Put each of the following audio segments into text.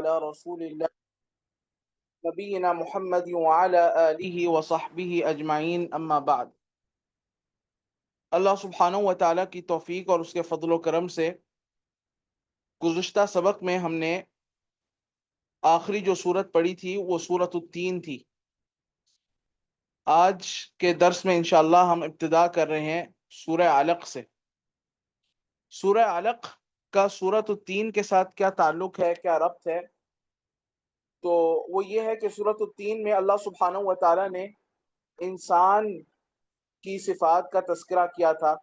على رسول الله نبينا محمد وعلى آله وصحبه اجمعین اما بعد۔ اللہ سبحانہ و تعالیٰ کی توفیق اور اس کے فضل و کرم سے گزشتہ سبق میں ہم نے آخری جو سورت پڑھی تھی وہ سورۃ التین تھی۔ آج کے درس میں انشاءاللہ ہم ابتدا کر رہے ہیں سورہ علق سے۔ سورہ علق کا سورۃ التین کے ساتھ کیا تعلق ہے، کیا ربط ہے؟ تو وہ یہ ہے کہ سورۃ التین میں اللہ سبحانہ و تعالیٰ نے انسان کی صفات کا تذکرہ کیا تھا،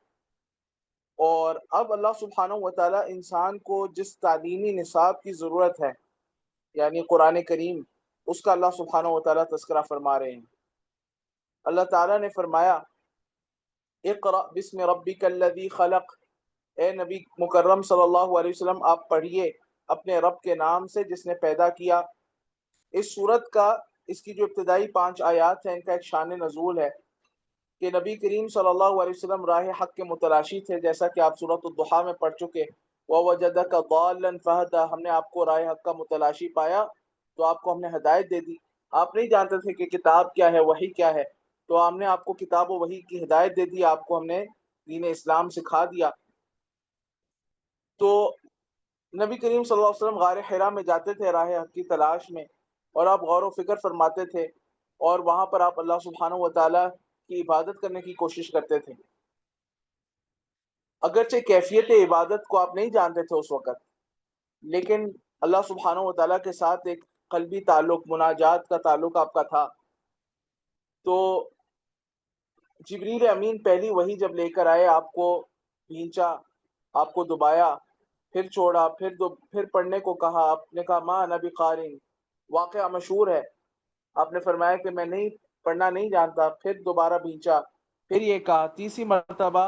اور اب اللہ سبحانہ و تعالیٰ انسان کو جس تعلیمی نصاب کی ضرورت ہے یعنی قرآن کریم، اس کا اللہ سبحانہ و تعالیٰ تذکرہ فرما رہے ہیں۔ اللہ تعالیٰ نے فرمایا اقرأ بسم ربک الذی خلق، اے نبی مکرم صلی اللہ علیہ وسلم آپ پڑھیے اپنے رب کے نام سے جس نے پیدا کیا۔ اس سورت کا، اس کی جو ابتدائی 5 آیات ہیں، ان کا ایک شان نزول ہے کہ نبی کریم صلی اللہ علیہ وسلم راہ حق کے متلاشی تھے، جیسا کہ آپ سورۃ الضحیٰ میں پڑھ چکے، وَوَجَدَكَ ضَالًّا فَهَدَىٰ، ہم نے آپ کو راہ حق کا متلاشی پایا تو آپ کو ہم نے ہدایت دے دی۔ آپ نہیں جانتے تھے کہ کتاب کیا ہے، وحی کیا ہے، تو ہم نے آپ کو کتاب و وحی کی ہدایت دے دی، آپ کو ہم نے دین اسلام سکھا دیا۔ تو نبی کریم صلی اللہ علیہ وسلم غار حرا میں جاتے تھے راہ حق کی تلاش میں، اور آپ غور و فکر فرماتے تھے، اور وہاں پر آپ اللہ سبحانہ و تعالیٰ کی عبادت کرنے کی کوشش کرتے تھے۔ اگرچہ کیفیت عبادت کو آپ نہیں جانتے تھے اس وقت، لیکن اللہ سبحانہ و تعالیٰ کے ساتھ ایک قلبی تعلق، مناجات کا تعلق آپ کا تھا۔ تو جبریل امین پہلی وحی جب لے کر آئے، آپ کو بھینچا، آپ کو دبایا، پھر چھوڑا، پھر پڑھنے کو کہا، آپ نے کہا ما انا بقارئ، واقعہ مشہور ہے، آپ نے فرمایا کہ میں نہیں پڑھنا نہیں جانتا، پھر دوبارہ بھینچا، پھر یہ کہا، تیسری مرتبہ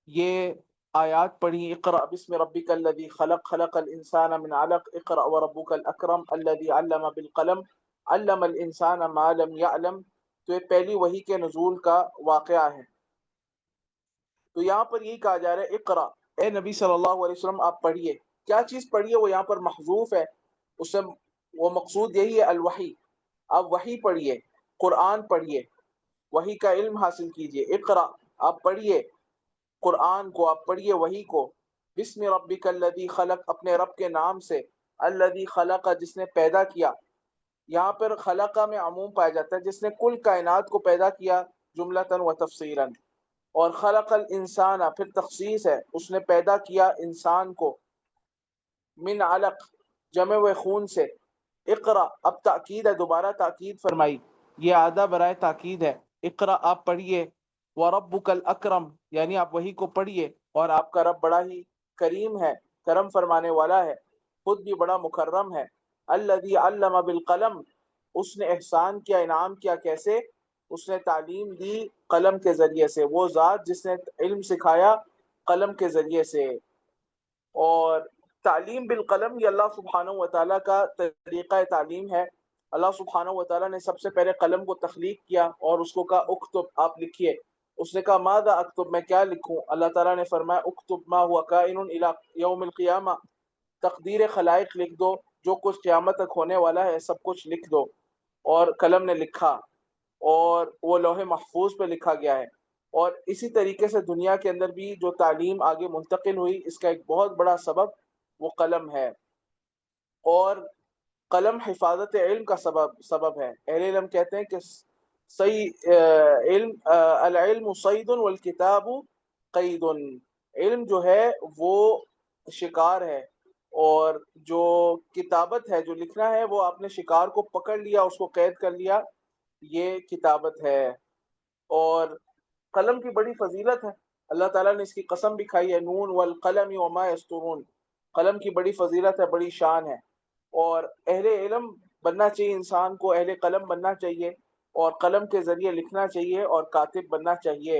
یہ آیات پڑھی، اقرأ بسم ربک الذی خلق، خلق الانسان من علق، اقرأ وربک الاکرم الذی علم بالقلم، علم الانسان ما لم یعلم۔ تو یہ پہلی وحی کے نزول کا واقعہ ہے۔ تو یہاں پر یہی کہا جا رہا ہے اقرأ، اے نبی صلی اللہ علیہ وسلم آپ پڑھیے۔ کیا چیز پڑھیے؟ وہ یہاں پر محذوف ہے، اس سے وہ مقصود یہی ہے الوحی۔ آپ وحی پڑھیے، قرآن پڑھیے، وحی کا علم حاصل کیجئے۔ اقرأ، آپ پڑھیے قرآن کو، آپ پڑھیے وحی کو۔ بسم ربک الذی خلق، اپنے رب کے نام سے، الذی خلق، جس نے پیدا کیا۔ یہاں پر خلقہ میں عموم پایا جاتا ہے، جس نے کل کائنات کو پیدا کیا جملتاً و تفصیلاً، اور خلق الانسان پھر تخصیص ہے، اس نے پیدا کیا انسان کو، من علق جمع و خون سے۔ اقرأ، اب تاکید ہے، دوبارہ تاکید فرمائی، یہ آدھا برائے تاکید ہے۔ اقرأ، آپ پڑھیے، وربک الاکرم، یعنی آپ وہی کو پڑھیے، اور آپ کا رب بڑا ہی کریم ہے، کرم فرمانے والا ہے، خود بھی بڑا مکرم ہے۔ الذی علم بالقلم، اس نے احسان کیا، انعام کیا، کیسے؟ اس نے تعلیم دی قلم کے ذریعے سے، وہ ذات جس نے علم سکھایا قلم کے ذریعے سے۔ اور تعلیم بالقلم یہ اللہ سبحانہ و تعالیٰ کا طریقہ تعلیم ہے۔ اللہ سبحانہ و تعالیٰ نے سب سے پہلے قلم کو تخلیق کیا اور اس کو کہا اکتب، آپ لکھیے۔ اس نے کہا ماذا اکتب، میں کیا لکھوں؟ اللہ تعالیٰ نے فرمایا اکتب ما هو کائن الی یوم القیامہ، تقدیر خلائق لکھ دو، جو کچھ قیامت تک ہونے والا ہے سب کچھ لکھ دو۔ اور قلم نے لکھا، اور وہ لوح محفوظ پہ لکھا گیا ہے۔ اور اسی طریقے سے دنیا کے اندر بھی جو تعلیم آگے منتقل ہوئی، اس کا ایک بہت بڑا سبب وہ قلم ہے، اور قلم حفاظت علم کا سبب ہے۔ اہل علم کہتے ہیں کہ العلم صید والکتاب قید، علم جو ہے وہ شکار ہے، اور جو کتابت ہے، جو لکھنا ہے، وہ آپ نے شکار کو پکڑ لیا، اس کو قید کر لیا، یہ کتابت ہے۔ اور قلم کی بڑی فضیلت ہے، اللہ تعالیٰ نے اس کی قسم بھی کھائی ہے، نون والقلم وما یسطرون، قلم کی بڑی فضیلت ہے، بڑی شان ہے۔ اور اہل علم بننا چاہیے انسان کو، اہل قلم بننا چاہیے، اور قلم کے ذریعے لکھنا چاہیے، اور کاتب بننا چاہیے۔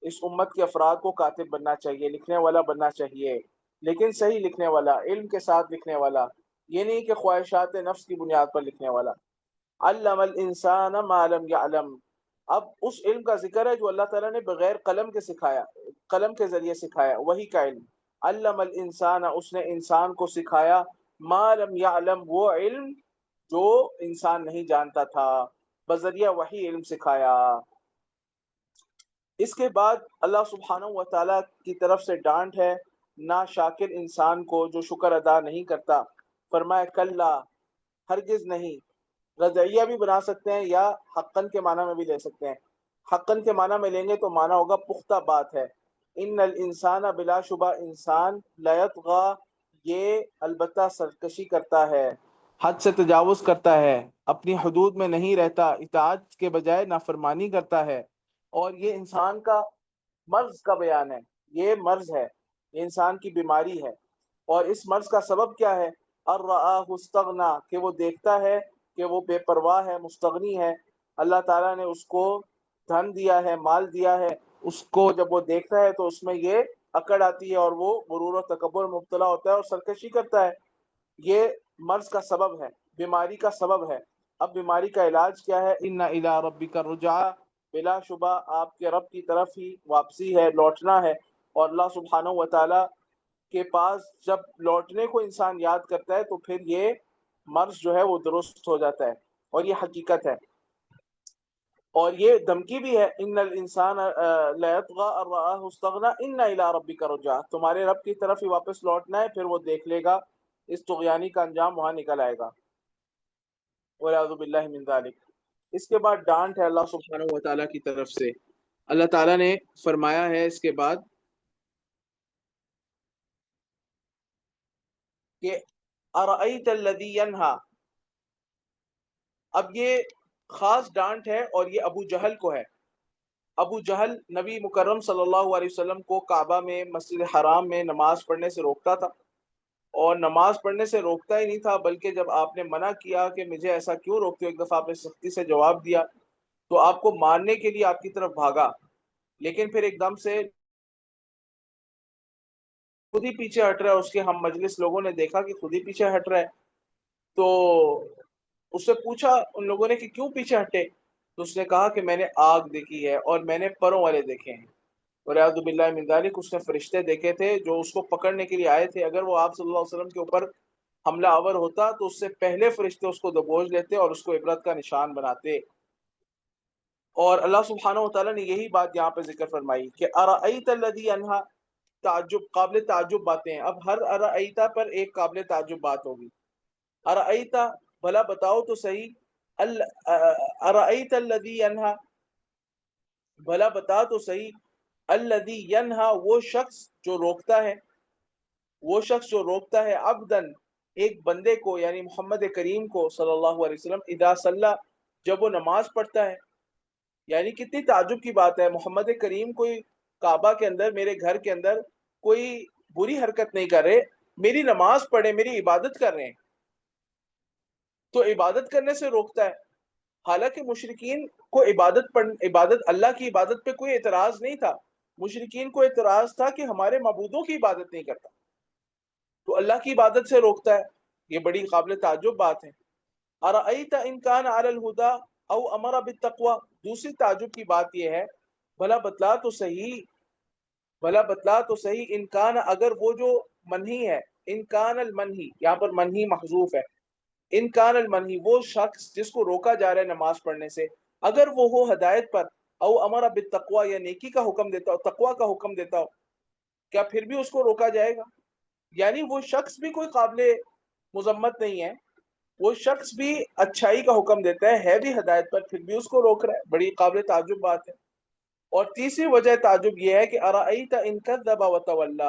اس امت کے افراد کو کاتب بننا چاہیے، لکھنے والا بننا چاہیے، لیکن صحیح لکھنے والا، علم کے ساتھ لکھنے والا، یہ نہیں کہ خواہشات نفس کی بنیاد پر لکھنے والا۔ علم الانسان ما لم یعلم، اب اس علم کا ذکر ہے جو اللہ تعالیٰ نے بغیر قلم کے سکھایا، قلم کے ذریعے سکھایا، وہی کا علم۔ علم الانسان، اس نے انسان کو سکھایا، ما لم یعلم، وہ علم جو انسان نہیں جانتا تھا، بذریعہ وحی علم سکھایا۔ اس کے بعد اللہ سبحانہ و تعالیٰ کی طرف سے ڈانٹ ہے نا شاکر انسان کو جو شکر ادا نہیں کرتا۔ فرمایا کلا، ہرگز نہیں۔ رضعیہ بھی بنا سکتے ہیں یا حقن کے معنی میں بھی لے سکتے ہیں۔ حقن کے معنی میں لیں گے تو معنی ہوگا پختہ بات ہے۔ ان الانسان، بلا شبہ انسان، لیطغی، یہ البتہ سرکشی کرتا ہے، حد سے تجاوز کرتا ہے، اپنی حدود میں نہیں رہتا، اطاعت کے بجائے نافرمانی کرتا ہے۔ اور یہ انسان کا مرض کا بیان ہے، یہ مرض ہے، یہ انسان کی بیماری ہے۔ اور اس مرض کا سبب کیا ہے؟ الرآہ استغنا، کہ وہ دیکھتا ہے کہ وہ بے پرواہ ہے، مستغنی ہے۔ اللہ تعالیٰ نے اس کو دھن دیا ہے، مال دیا ہے، اس کو جب وہ دیکھتا ہے تو اس میں یہ اکڑ آتی ہے اور وہ غرور و تکبر میں مبتلا ہوتا ہے اور سرکشی کرتا ہے۔ یہ مرض کا سبب ہے، بیماری کا سبب ہے۔ اب بیماری کا علاج کیا ہے؟ ان الی ربک الرجعی، بلا شبہ آپ کے رب کی طرف ہی واپسی ہے، لوٹنا ہے۔ اور اللہ سبحانہ و تعالی کے پاس جب لوٹنے کو انسان یاد کرتا ہے تو پھر یہ مرض جو ہے وہ درست ہو جاتا ہے، اور یہ حقیقت ہے۔ اور یہ دھمکی بھی ہے، ان الانسان لیطغی ان رآہ استغنی ان الی ربک الرجعی، تمہارے رب کی طرف ہی واپس لوٹنا ہے، پھر وہ دیکھ لے گا، اس طغیانی کا انجام وہاں نکل آئے گا۔ والعیاذ باللہ من ذلک۔ اس کے بعد ڈانٹ ہے اللہ سبحانہ و تعالیٰ کی طرف سے۔ اللہ تعالیٰ نے فرمایا ہے اس کے بعد کہ ارأیت الذی ینہا، اب یہ خاص ڈانٹ ہے اور یہ ابو جہل کو ہے۔ ابو جہل نبی مکرم صلی اللہ علیہ وسلم کو کعبہ میں، مسجد حرام میں نماز پڑھنے سے روکتا تھا، اور نماز پڑھنے سے روکتا ہی نہیں تھا بلکہ جب آپ نے منع کیا کہ مجھے ایسا کیوں روکتے ہو، ایک دفعہ آپ نے سختی سے جواب دیا تو آپ کو مارنے کے لیے آپ کی طرف بھاگا، لیکن پھر ایک دم سے خود ہی پیچھے ہٹ رہا ہے۔ اس کے ہم مجلس لوگوں نے دیکھا کہ خود ہی پیچھے ہٹ رہا ہے، تو اس سے پوچھا ان لوگوں نے کہ کیوں پیچھے ہٹے، تو اس نے کہا کہ میں نے آگ دیکھی ہے اور میں نے پروں والے دیکھے ہیں۔ والعیاذ باللہ من ذلک، اس نے فرشتے دیکھے تھے جو اس کو پکڑنے کے لیے آئے تھے۔ اگر وہ آپ صلی اللہ علیہ وسلم کے اوپر حملہ آور ہوتا تو اس سے پہلے فرشتے اس کو دبوچ لیتے اور اس کو عبرت کا نشان بناتے۔ اور اللہ سبحانہ و تعالیٰ نے یہی بات یہاں پہ ذکر فرمائی کہ ارأیت الذی ینہا، تعجب، قابل تعجب باتیں ہیں۔ اب ہر ارأیتا پر ایک قابل تعجب بات ہوگی۔ ارأیتا، بھلا بتاؤ تو صحیح، ارأیت الذی ینہا، بھلا بتا تو صحیح، الذی ینہا، وہ شخص جو روکتا ہے، وہ شخص جو روکتا ہے، عبدن، ایک بندے کو، یعنی محمد کریم کو صلی اللہ علیہ وسلم، اذا صلی، جب وہ نماز پڑھتا ہے۔ یعنی کتنی تعجب کی بات ہے، محمد کریم کوئی کعبہ کے اندر، میرے گھر کے اندر کوئی بری حرکت نہیں کر رہے، میری نماز پڑھے، میری عبادت کر رہے ہیں، تو عبادت کرنے سے روکتا ہے۔ حالانکہ مشرکین کو عبادت، اللہ کی عبادت پہ کوئی اعتراض نہیں تھا، مشرکین کو اعتراض تھا کہ ہمارے معبودوں کی عبادت نہیں کرتا، تو اللہ کی عبادت سے روکتا ہے۔ یہ بڑی قابل تعجب بات ہے۔ ارأیت ان کان علی الہدی او امر بالتقوی، دوسری تعجب کی بات یہ ہے، بھلا بتلا تو صحیح، بھلا بتلا تو صحیح، ان کان، اگر وہ جو منہی ہے، ان کان المنہی، یہاں پر منہی محذوف ہے، ان کان المنہی، وہ شخص جس کو روکا جا رہا ہے نماز پڑھنے سے، اگر وہ ہو ہدایت پر، او امر بالتقوی، یا نیکی کا حکم دیتا ہو، تقوی کا حکم دیتا ہو، کیا پھر بھی اس کو روکا جائے گا؟ یعنی وہ شخص بھی کوئی قابل مذمت نہیں ہے، وہ شخص بھی اچھائی کا حکم دیتا ہے بھی ہدایت پر، پھر بھی اس کو روک رہا ہے، بڑی قابل تعجب بات ہے۔ اور تیسری وجہ تعجب یہ ہے کہ ارأیت ان کذب وتولی،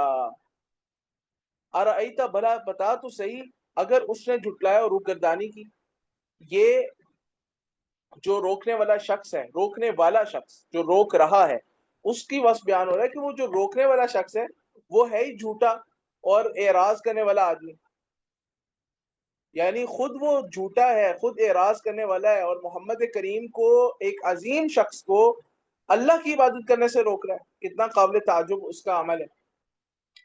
ارأیت، بھلا بتا تو صحیح، اگر اس نے جھٹلایا اور روگردانی کی۔ یہ جو روکنے والا شخص ہے، روکنے والا شخص جو روک رہا ہے، اس کی وصف بیان ہو رہا ہے کہ وہ جو روکنے والا شخص ہے وہ ہے ہی جھوٹا اور اعراض کرنے والا آدمی، یعنی خود وہ جھوٹا ہے، خود اعراض کرنے والا ہے، اور محمد کریم کو، ایک عظیم شخص کو، اللہ کی عبادت کرنے سے روک رہا ہے۔ کتنا قابل تعجب اس کا عمل ہے۔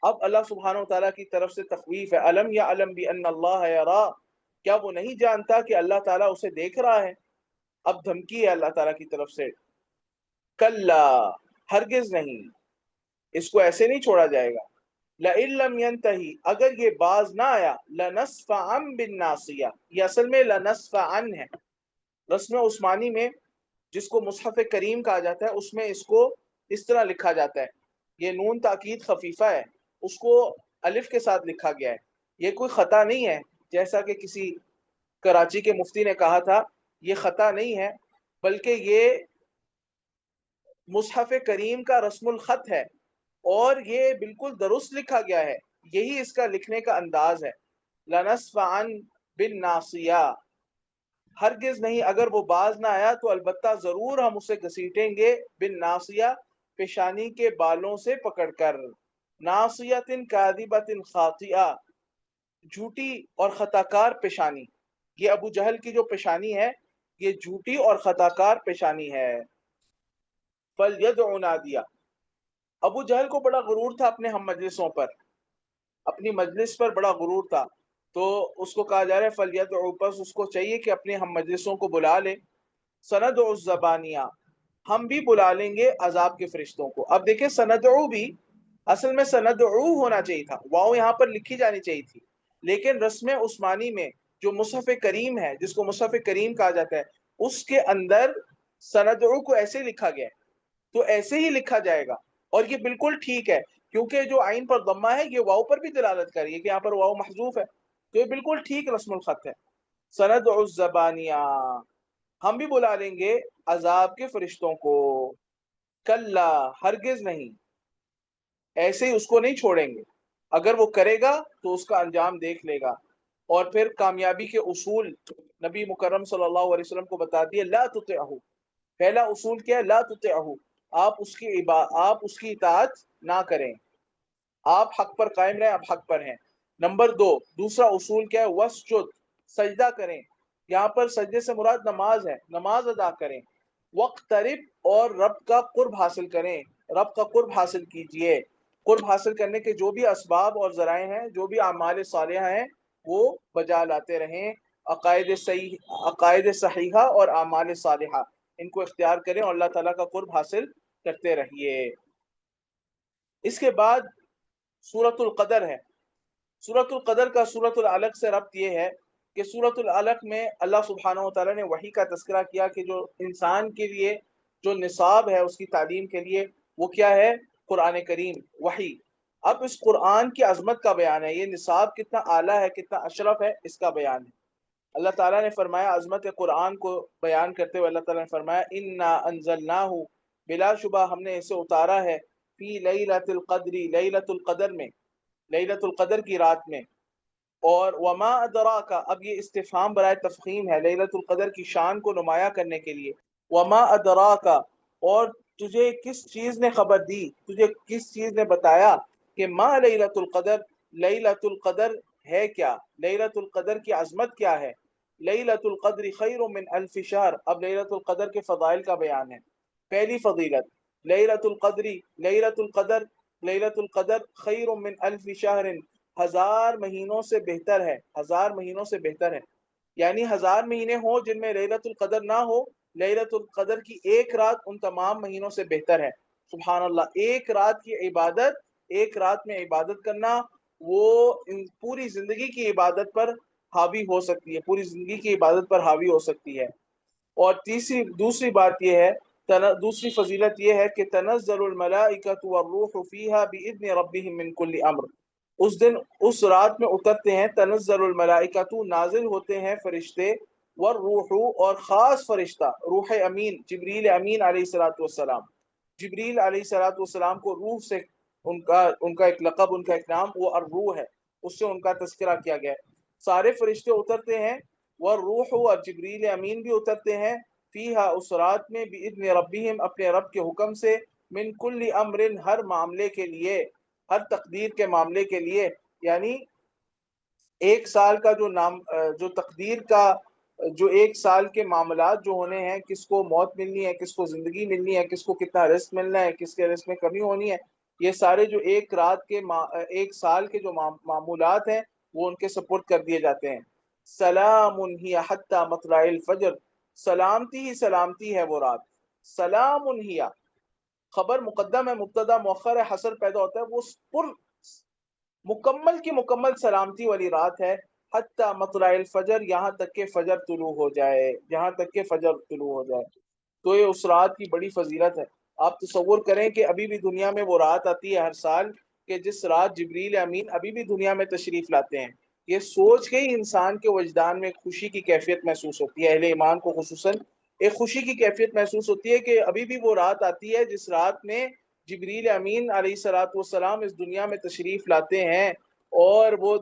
اب اللہ سبحانہ و تعالیٰ کی طرف سے تخویف ہے، الم یعلم بان اللہ یرا، کیا وہ نہیں جانتا کہ اللہ تعالیٰ اسے دیکھ رہا ہے؟ اب دھمکی ہے اللہ تعالیٰ کی طرف سے، کلا، ہرگز نہیں، اس کو ایسے نہیں چھوڑا جائے گا، لئن لم ينتہی، اگر یہ باز نہ آیا، لنصفعا بالناصیہ، یہ اصل میں لنصفعا ہے، رسم عثمانی میں جس کو مصحف کریم کہا جاتا ہے اس میں اس کو اس طرح لکھا جاتا ہے، یہ نون تاکید خفیفہ ہے، اس کو الف کے ساتھ لکھا گیا ہے، یہ کوئی خطا نہیں ہے جیسا کہ کسی کراچی کے مفتی نے کہا تھا، یہ خطا نہیں ہے بلکہ یہ مصحف کریم کا رسم الخط ہے اور یہ بالکل درست لکھا گیا ہے، یہی اس کا لکھنے کا انداز ہے۔ لنصفعا بالناصیہ، ہرگز نہیں، اگر وہ باز نہ آیا تو البتہ ضرور ہم اسے گھسیٹیں گے، بالناصیہ، پیشانی کے بالوں سے پکڑ کر، ناصیۃ کاذبۃ خاطئہ، جھوٹی اور خطا کار پیشانی، یہ ابو جہل کی جو پیشانی ہے یہ جھوٹی اور خطا کار پیشانی ہے۔ فَلْيَدْعُ نَادِيَهُ، ابو جہل کو بڑا غرور تھا اپنے ہم مجلسوں پر، اپنی مجلس پر بڑا غرور تھا، تو اس کو کہا جا رہا ہے فَلْيَدْعُ، پس اس کو چاہیے کہ اپنے ہم مجلسوں کو بلا لے، سَنَدْعُ الزَّبَانِيَةَ، ہم بھی بلا لیں گے عذاب کے فرشتوں کو۔ اب دیکھیں سندعو بھی اصل میں سندعو ہونا چاہیے تھا، واو یہاں پر لکھی جانی چاہیے تھی، لیکن رسم عثمانی میں جو مصحف کریم ہے جس کو مصحف کریم کہا جاتا ہے اس کے اندر سندعو کو ایسے لکھا گیا ہے، تو ایسے ہی لکھا جائے گا، اور یہ بالکل ٹھیک ہے کیونکہ جو عین پر ضمہ ہے یہ واو پر بھی دلالت کر رہی ہے کہ یہاں پر واو محذوف ہے، تو یہ بالکل ٹھیک رسم الخط ہے۔ سندعو الزبانیہ، ہم بھی بلا لیں گے عذاب کے فرشتوں کو، کلا، ہرگز نہیں، ایسے ہی اس کو نہیں چھوڑیں گے، اگر وہ کرے گا تو اس کا انجام دیکھ لے گا۔ اور پھر کامیابی کے اصول نبی مکرم صلی اللہ علیہ وسلم کو بتا دیے، لا تطعہ، پہلا اصول کیا ہے؟ لا تطعہ، آپ اس کی اطاعت نہ کریں، آپ حق پر قائم رہیں، آپ حق پر ہیں۔ نمبر دو، دوسرا اصول کیا ہے؟ وسجد، سجدہ کریں، یہاں پر سجدے سے مراد نماز ہے، نماز ادا کریں۔ وقترب، اور رب کا قرب حاصل کریں، رب کا قرب حاصل کیجئے، قرب حاصل کرنے کے جو بھی اسباب اور ذرائع ہیں، جو بھی اعمال صالحہ ہیں وہ بجا لاتے رہیں، عقائد صحیحہ اور اعمال صالحہ ان کو اختیار کریں اور اللہ تعالیٰ کا قرب حاصل کرتے رہیے۔ اس کے بعد سورۃ القدر ہے۔ سورۃ القدر کا سورۃ العلق سے ربط یہ ہے کہ سورۃ العلق میں اللہ سبحانہ وتعالیٰ نے وحی کا تذکرہ کیا کہ جو انسان کے لیے جو نصاب ہے اس کی تعلیم کے لیے وہ کیا ہے؟ قرآن کریم، وحی۔ اب اس قرآن کی عظمت کا بیان ہے، یہ نصاب کتنا اعلیٰ ہے، کتنا اشرف ہے، اس کا بیان ہے۔ اللہ تعالیٰ نے فرمایا عظمت قرآن کو بیان کرتے ہوئے، اللہ تعالیٰ نے فرمایا انا انزلناہ، بلا شبہ ہم نے اسے اتارا ہے، فی لیلۃ القدر، لیلۃ القدر میں، لیلۃ القدر کی رات میں۔ اور وما ادراک، اب یہ استفہام برائے تفخیم ہے لیلۃ القدر کی شان کو نمایاں کرنے کے لیے، وما ادراک، اور تجھے کس چیز نے خبر دی، تجھے کس چیز نے بتایا کہ ما لیلۃ القدر، لیلۃ القدر ہے کیا، لیلۃ القدر کی عظمت کیا ہے۔ لیلۃ القدر خیر من الف شہر، اب لیلۃ القدر کے فضائل کا بیان ہے۔ پہلی فضیلت، لیلۃ القدر، لیلۃ القدر، لیلۃ القدر خیر من الف شہر، ہزار مہینوں سے بہتر ہے، ہزار مہینوں سے بہتر ہے، یعنی ہزار مہینے ہوں جن میں لیلۃ القدر نہ ہو، لیلۃ القدر کی ایک رات ان تمام مہینوں سے بہتر ہے۔ سبحان اللہ، ایک رات کی عبادت، ایک رات میں عبادت کرنا وہ پوری زندگی کی عبادت پر حاوی ہو سکتی ہے، پوری زندگی کی عبادت پر حاوی ہو سکتی ہے۔ اور دوسری بات یہ ہے، دوسری فضیلت یہ ہے کہ تنزل الملائکۃ والروح فیہا باذن ربہم من کل امر، اس دن، اس رات میں اترتے ہیں، تنزل الملائکۃ، نازل ہوتے ہیں فرشتے، والروح، اور خاص فرشتہ روح امین، جبریل امین علیہ الصلوۃ والسلام، جبریل علیہ الصلوۃ والسلام کو روح سے ان کا ایک لقب، ان کا ایک نام وہ الروح ہے، اس سے ان کا تذکرہ کیا گیا ہے۔ سارے فرشتے اترتے ہیں، والروح، اور جبریل امین بھی اترتے ہیں، فیہا، اس رات میں، باذن ربہم، اپنے رب کے حکم سے، من کل امر، ہر معاملے کے لیے، ہر تقدیر کے معاملے کے لیے، یعنی ایک سال کا جو تقدیر کا جو ایک سال کے معاملات جو ہونے ہیں، کس کو موت ملنی ہے، کس کو زندگی ملنی ہے، کس کو کتنا رزق ملنا ہے، کس کے رزق میں کمی ہونی ہے، یہ سارے جو ایک رات کے ایک سال کے جو معمولات ہیں وہ ان کے سپرد کر دیے جاتے ہیں۔ سلام ہی حتی مطلع الفجر، سلامتی ہی سلامتی ہے وہ رات، سلام ہی، خبر مقدم ہے، مبتدا مؤخر ہے، حسر پیدا ہوتا ہے، وہ پر مکمل کی مکمل سلامتی والی رات ہے، حتی مطلع الفجر، یہاں تک کہ فجر طلوع ہو جائے، یہاں تک کہ فجر طلوع ہو جائے۔ تو یہ اس رات کی بڑی فضیلت ہے۔ آپ تصور کریں کہ ابھی بھی دنیا میں وہ رات آتی ہے ہر سال کہ جس رات جبریل امین ابھی بھی دنیا میں تشریف لاتے ہیں۔ یہ سوچ کے ہی انسان کے وجدان میں خوشی کی کیفیت محسوس ہوتی ہے، اہل ایمان کو خصوصاً ایک خوشی کی کیفیت محسوس ہوتی ہے کہ ابھی بھی وہ رات آتی ہے جس رات میں جبریل امین علیہ الصلوۃ والسلام اس دنیا میں تشریف لاتے ہیں۔ اور وہ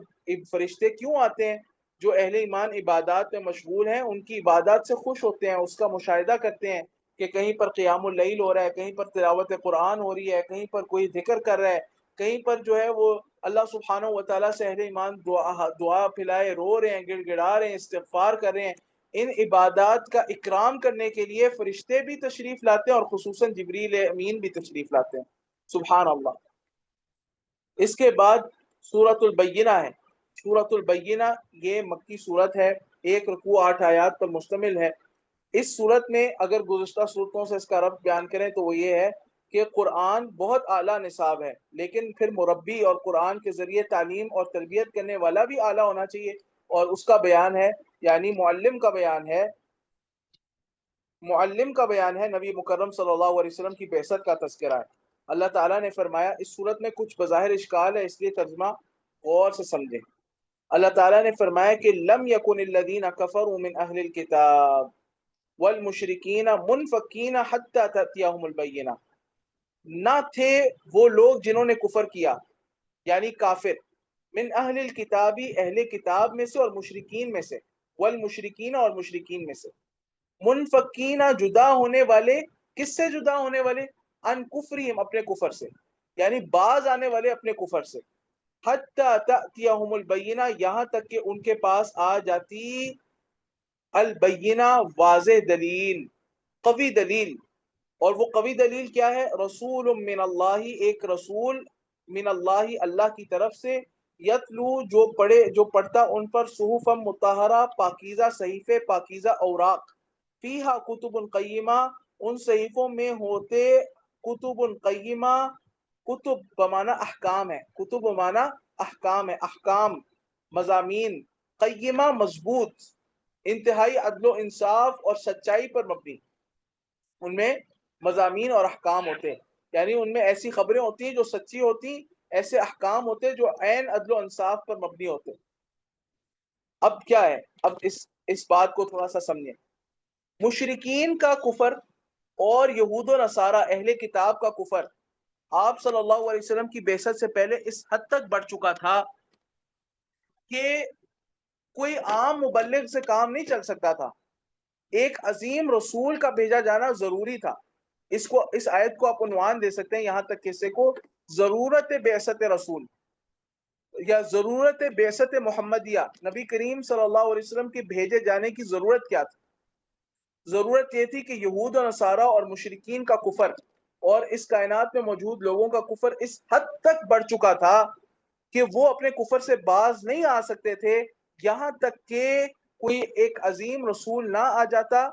فرشتے کیوں آتے ہیں؟ جو اہل ایمان عبادات میں مشغول ہیں ان کی عبادات سے خوش ہوتے ہیں، اس کا مشاہدہ کرتے ہیں کہ کہیں پر قیام اللیل ہو رہا ہے، کہیں پر تلاوت قرآن ہو رہی ہے، کہیں پر کوئی ذکر کر رہا ہے، کہیں پر جو ہے وہ اللہ سبحانہ و تعالیٰ سے اہل ایمان دعا پھیلائے رو رہے ہیں، گڑ گڑا رہے ہیں، استغفار کر رہے ہیں۔ ان عبادات کا اکرام کرنے کے لیے فرشتے بھی تشریف لاتے ہیں اور خصوصاً جبریل امین بھی تشریف لاتے ہیں۔ سبحان اللہ۔ اس کے بعد سورۃ البینہ ہے۔ سورۃ البینہ یہ مکی سورت ہے، 1 رکوع 8 آیات پر مشتمل ہے۔ اس صورت میں اگر گزشتہ صورتوں سے اس کا ربط بیان کریں تو وہ یہ ہے کہ قرآن بہت اعلیٰ نصاب ہے، لیکن پھر مربی اور قرآن کے ذریعے تعلیم اور تربیت کرنے والا بھی اعلیٰ ہونا چاہیے، اور اس کا بیان ہے، یعنی معلم کا بیان ہے، نبی مکرم صلی اللہ علیہ وسلم کی بعثت کا تذکرہ ہے۔ اللہ تعالیٰ نے فرمایا، اس صورت میں کچھ بظاہر اشکال ہے، اس لیے ترجمہ غور سے سمجھیں۔ اللہ تعالیٰ نے فرمایا کہ لم یکن الذین کفروا من اہل الکتاب والمشرکین منفکین حتی تأتیہم البینہ، نہ تھے وہ لوگ جنہوں نے کفر کیا، یعنی کافر، من اہل الکتابی، اہل کتاب میں سے، اور مشرکین میں سے، والمشرکین، اور مشرکین میں سے، منفکین، جدا ہونے والے، کس سے جدا ہونے والے؟ ان کفرہم، اپنے کفر سے، یعنی باز آنے والے اپنے کفر سے، حتی تأتیہم البینہ، یہاں تک کہ ان کے پاس آ جاتی البینہ، واضح دلیل، قوی دلیل۔ اور وہ قوی دلیل کیا ہے؟ رسول من اللہ، ایک رسول من اللہ، اللہ کی طرف سے، یتلو، جو پڑھتا ان پر، صحفا مطہرہ، پاکیزہ صحیفے، پاکیزہ اوراق، فیہا کتب قیمہ، ان صحیفوں میں ہوتے کتب قیمہ، کتب بمعنی احکام ہے، کتب بمعنی احکام ہے، احکام، مضامین، قیمہ مضبوط، انتہائی عدل و انصاف اور سچائی پر مبنی، ان میں مضامین اور احکام ہوتے ہیں، یعنی ان میں ایسی خبریں ہوتی ہیں جو سچی ہوتی، ایسے احکام ہوتے ہیں جو عین عدل و انصاف پر مبنی ہوتے ہیں۔ اب کیا ہے؟ اب اس بات کو تھوڑا سا سمجھیں۔ مشرکین کا کفر اور یہود و نصارہ اہل کتاب کا کفر آپ صلی اللہ علیہ وسلم کی بعثت سے پہلے اس حد تک بڑھ چکا تھا کہ کوئی عام مبلغ سے کام نہیں چل سکتا تھا، ایک عظیم رسول کا بھیجا جانا ضروری تھا۔ اس آیت کو آپ عنوان دے سکتے ہیں یہاں تک کسی کو، ضرورت بعثت رسول، یا ضرورت بعثت محمدیہ، نبی کریم صلی اللہ علیہ وسلم کے بھیجے جانے کی ضرورت کیا تھی؟ ضرورت یہ تھی کہ یہود و نصارہ اور مشرکین کا کفر اور اس کائنات میں موجود لوگوں کا کفر اس حد تک بڑھ چکا تھا کہ وہ اپنے کفر سے باز نہیں آ سکتے تھے، یہاں تک کہ کوئی ایک عظیم رسول نہ آ جاتا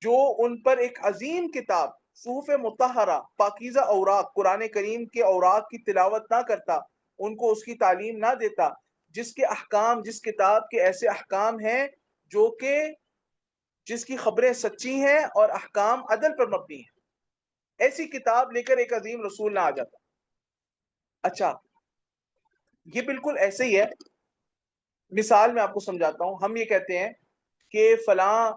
جو ان پر ایک عظیم کتاب، صحف مطہرہ، پاکیزہ اوراق، قرآن کریم کے اوراق کی تلاوت نہ کرتا، ان کو اس کی تعلیم نہ دیتا، جس کے احکام، جس کتاب کے ایسے احکام ہیں جو کہ جس کی خبریں سچی ہیں اور احکام عدل پر مبنی ہیں، ایسی کتاب لے کر ایک عظیم رسول نہ آ جاتا۔ اچھا، یہ بالکل ایسے ہی ہے، مثال میں آپ کو سمجھاتا ہوں۔ ہم یہ کہتے ہیں کہ فلاں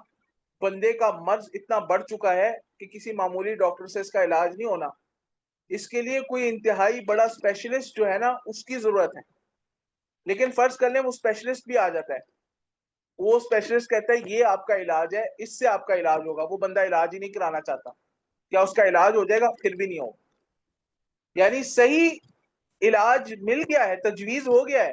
بندے کا مرض اتنا بڑھ چکا ہے کہ کسی معمولی ڈاکٹر سے اس کا علاج نہیں ہونا، اس کے لیے کوئی انتہائی بڑا اسپیشلسٹ جو ہے نا اس کی ضرورت ہے۔ لیکن فرض کر لیں وہ اسپیشلسٹ بھی آ جاتا ہے، وہ اسپیشلسٹ کہتا ہے یہ آپ کا علاج ہے، اس سے آپ کا علاج ہوگا، وہ بندہ علاج ہی نہیں کرانا چاہتا، کیا اس کا علاج ہو جائے گا؟ پھر بھی نہیں ہوگا۔ یعنی صحیح علاج مل گیا ہے، تجویز ہو گیا ہے،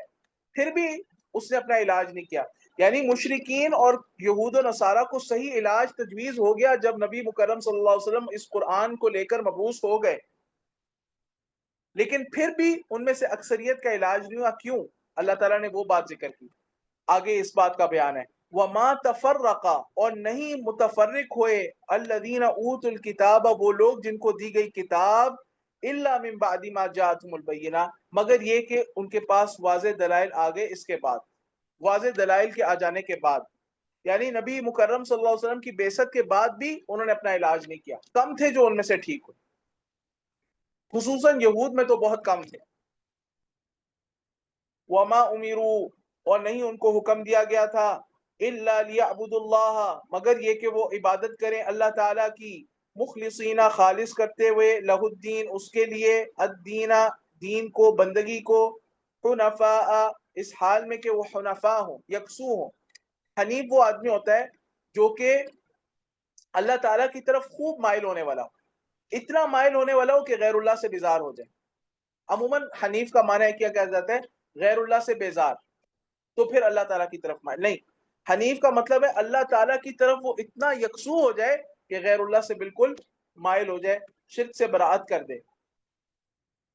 پھر بھی اس نے اپنا علاج نہیں کیا۔ یعنی مشرکین اور یہود و نصارہ کو صحیح علاج تجویز ہو گیا جب نبی مکرم صلی اللہ علیہ وسلم اس قرآن کو لے کر مبعوث ہو گئے، لیکن پھر بھی ان میں سے اکثریت کا علاج نہیں ہوا۔ کیوں؟ اللہ تعالیٰ نے وہ بات ذکر کی، آگے اس بات کا بیان ہے، وَمَا تَفَرَّقَ، اور نہیں متفرق ہوئے، الَّذِينَ أُوتُوا الْكِتَابَ، وہ لوگ جن کو دی گئی کتاب، الا من بعد ما جاءتهم البینہ، مگر یہ کہ ان کے پاس واضح دلائل آ گئے اس کے بعد، واضح دلائل کے آ جانے کے بعد، یعنی نبی مکرم صلی اللہ علیہ وسلم کی بعثت کے بعد بھی انہوں نے اپنا علاج نہیں کیا، کم تھے جو ان میں سے ٹھیک ہوئے، خصوصاً یہود میں تو بہت کم تھے۔ وما امروا، اور نہیں ان کو حکم دیا گیا تھا، الا لیعبدوا اللہ، مگر یہ کہ وہ عبادت کریں اللہ تعالیٰ کی، مخلصین خالص کرتے ہوئے، لہ الدین اس کے لیے، الدین دین کو، بندگی کو، حنفاء اس حال میں کہ وہ حنفاء ہوں، یکسو ہوں۔ حنیف وہ آدمی ہوتا ہے جو کہ اللہ تعالیٰ کی طرف خوب مائل ہونے والا ہو، اتنا مائل ہونے والا ہو کہ غیر اللہ سے بیزار ہو جائے۔ عموماً حنیف کا معنی ہے کیا کہا جاتا ہے؟ غیر اللہ سے بیزار، تو پھر اللہ تعالیٰ کی طرف مائل نہیں، حنیف کا مطلب ہے اللہ تعالیٰ کی طرف وہ اتنا یکسو ہو جائے کہ غیر اللہ سے بالکل مائل ہو جائے، شرک سے براءت کر دے۔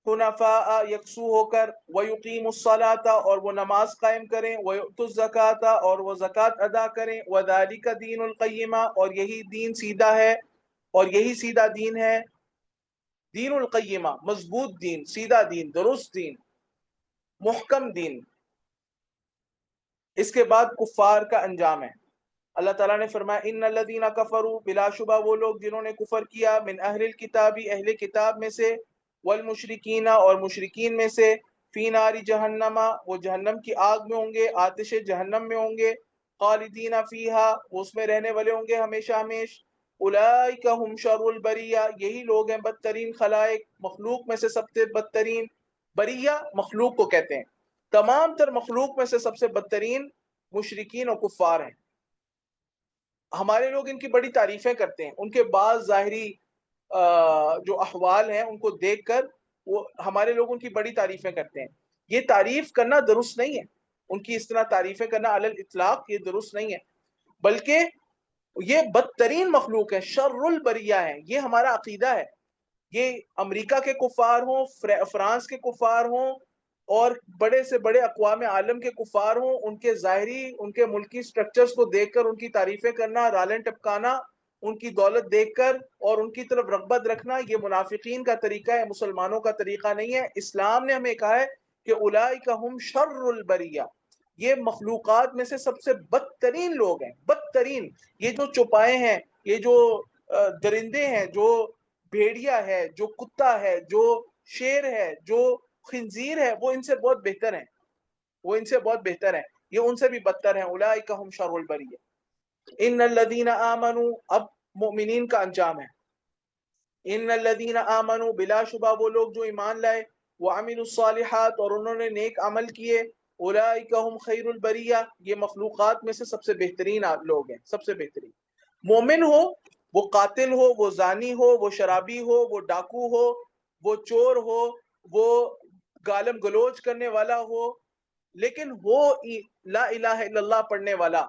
حنفاء یکسو ہو کر، ویقیم الصلاۃ اور وہ نماز قائم کریں، ویؤتوا الزکاۃ اور وہ زکوٰۃ ادا کریں، وذالک دین القیمہ اور یہی دین سیدھا ہے، اور یہی سیدھا دین ہے، دین القیمہ مضبوط دین، سیدھا دین، درست دین، محکم دین۔ اس کے بعد کفار کا انجام ہے۔ اللہ تعالیٰ نے فرمایا ان الذین کفروا، بلا شبہ وہ لوگ جنہوں نے کفر کیا، من اہل الکتاب اہل کتاب میں سے، والمشرکین اور مشرکین میں سے، فی نار جہنم وہ جہنم کی آگ میں ہوں گے، آتش جہنم میں ہوں گے، خالدین فیہا وہ اس میں رہنے والے ہوں گے ہمیشہ ہمیش، اولئک ہم شر البریہ یہی لوگ ہیں بدترین خلائق، مخلوق میں سے سب سے بدترین، بریہ مخلوق کو کہتے ہیں، تمام تر مخلوق میں سے سب سے بدترین مشرکین اور کفار ہیں۔ ہمارے لوگ ان کی بڑی تعریفیں کرتے ہیں، ان کے بعض ظاہری جو احوال ہیں ان کو دیکھ کر وہ ہمارے لوگ ان کی بڑی تعریفیں کرتے ہیں، یہ تعریف کرنا درست نہیں ہے، ان کی اس طرح تعریفیں کرنا علی الاطلاق یہ درست نہیں ہے، بلکہ یہ بدترین مخلوق ہے، شر البریہ ہے، یہ ہمارا عقیدہ ہے۔ یہ امریکہ کے کفار ہوں، فرانس کے کفار ہوں، اور بڑے سے بڑے اقوام عالم کے کفار ہوں، ان کے ظاہری ان کے ملکی سٹرکچرز کو دیکھ کر ان کی تعریفیں کرنا، رالیں ٹپکانا، ان کی دولت دیکھ کر اور ان کی طرف رغبت رکھنا، یہ منافقین کا طریقہ ہے، مسلمانوں کا طریقہ نہیں ہے۔ اسلام نے ہمیں کہا ہے کہ اولئک ہم شر البریہ، یہ مخلوقات میں سے سب سے بدترین لوگ ہیں، بدترین۔ یہ جو چوپائے ہیں، یہ جو درندے ہیں، جو بھیڑیا ہے، جو کتا ہے، جو شیر ہے، جو خنزیر ہے، وہ ان سے بہت بہتر ہیں، وہ ان سے بہت بہتر ہیں، یہ ان سے بھی بدتر ہیں، اولئک ہم شر البریہ۔ ان الذین آمنوا، اب مومنین کا انجام ہے، ان الذین آمنوا بلا شبہ وہ لوگ جو ایمان لائے، وعملوا الصالحات اور انہوں نے نیک عمل کیے، اولئک ہم خیر البریہ یہ مخلوقات میں سے سب سے بہترین لوگ ہیں، سب سے بہترین۔ مومن ہو، وہ قاتل ہو، وہ زانی ہو، وہ شرابی ہو، وہ ڈاکو ہو، وہ چور ہو، وہ گالم گلوچ کرنے والا ہو، لیکن وہ لا الہ الا اللہ پڑھنے والا،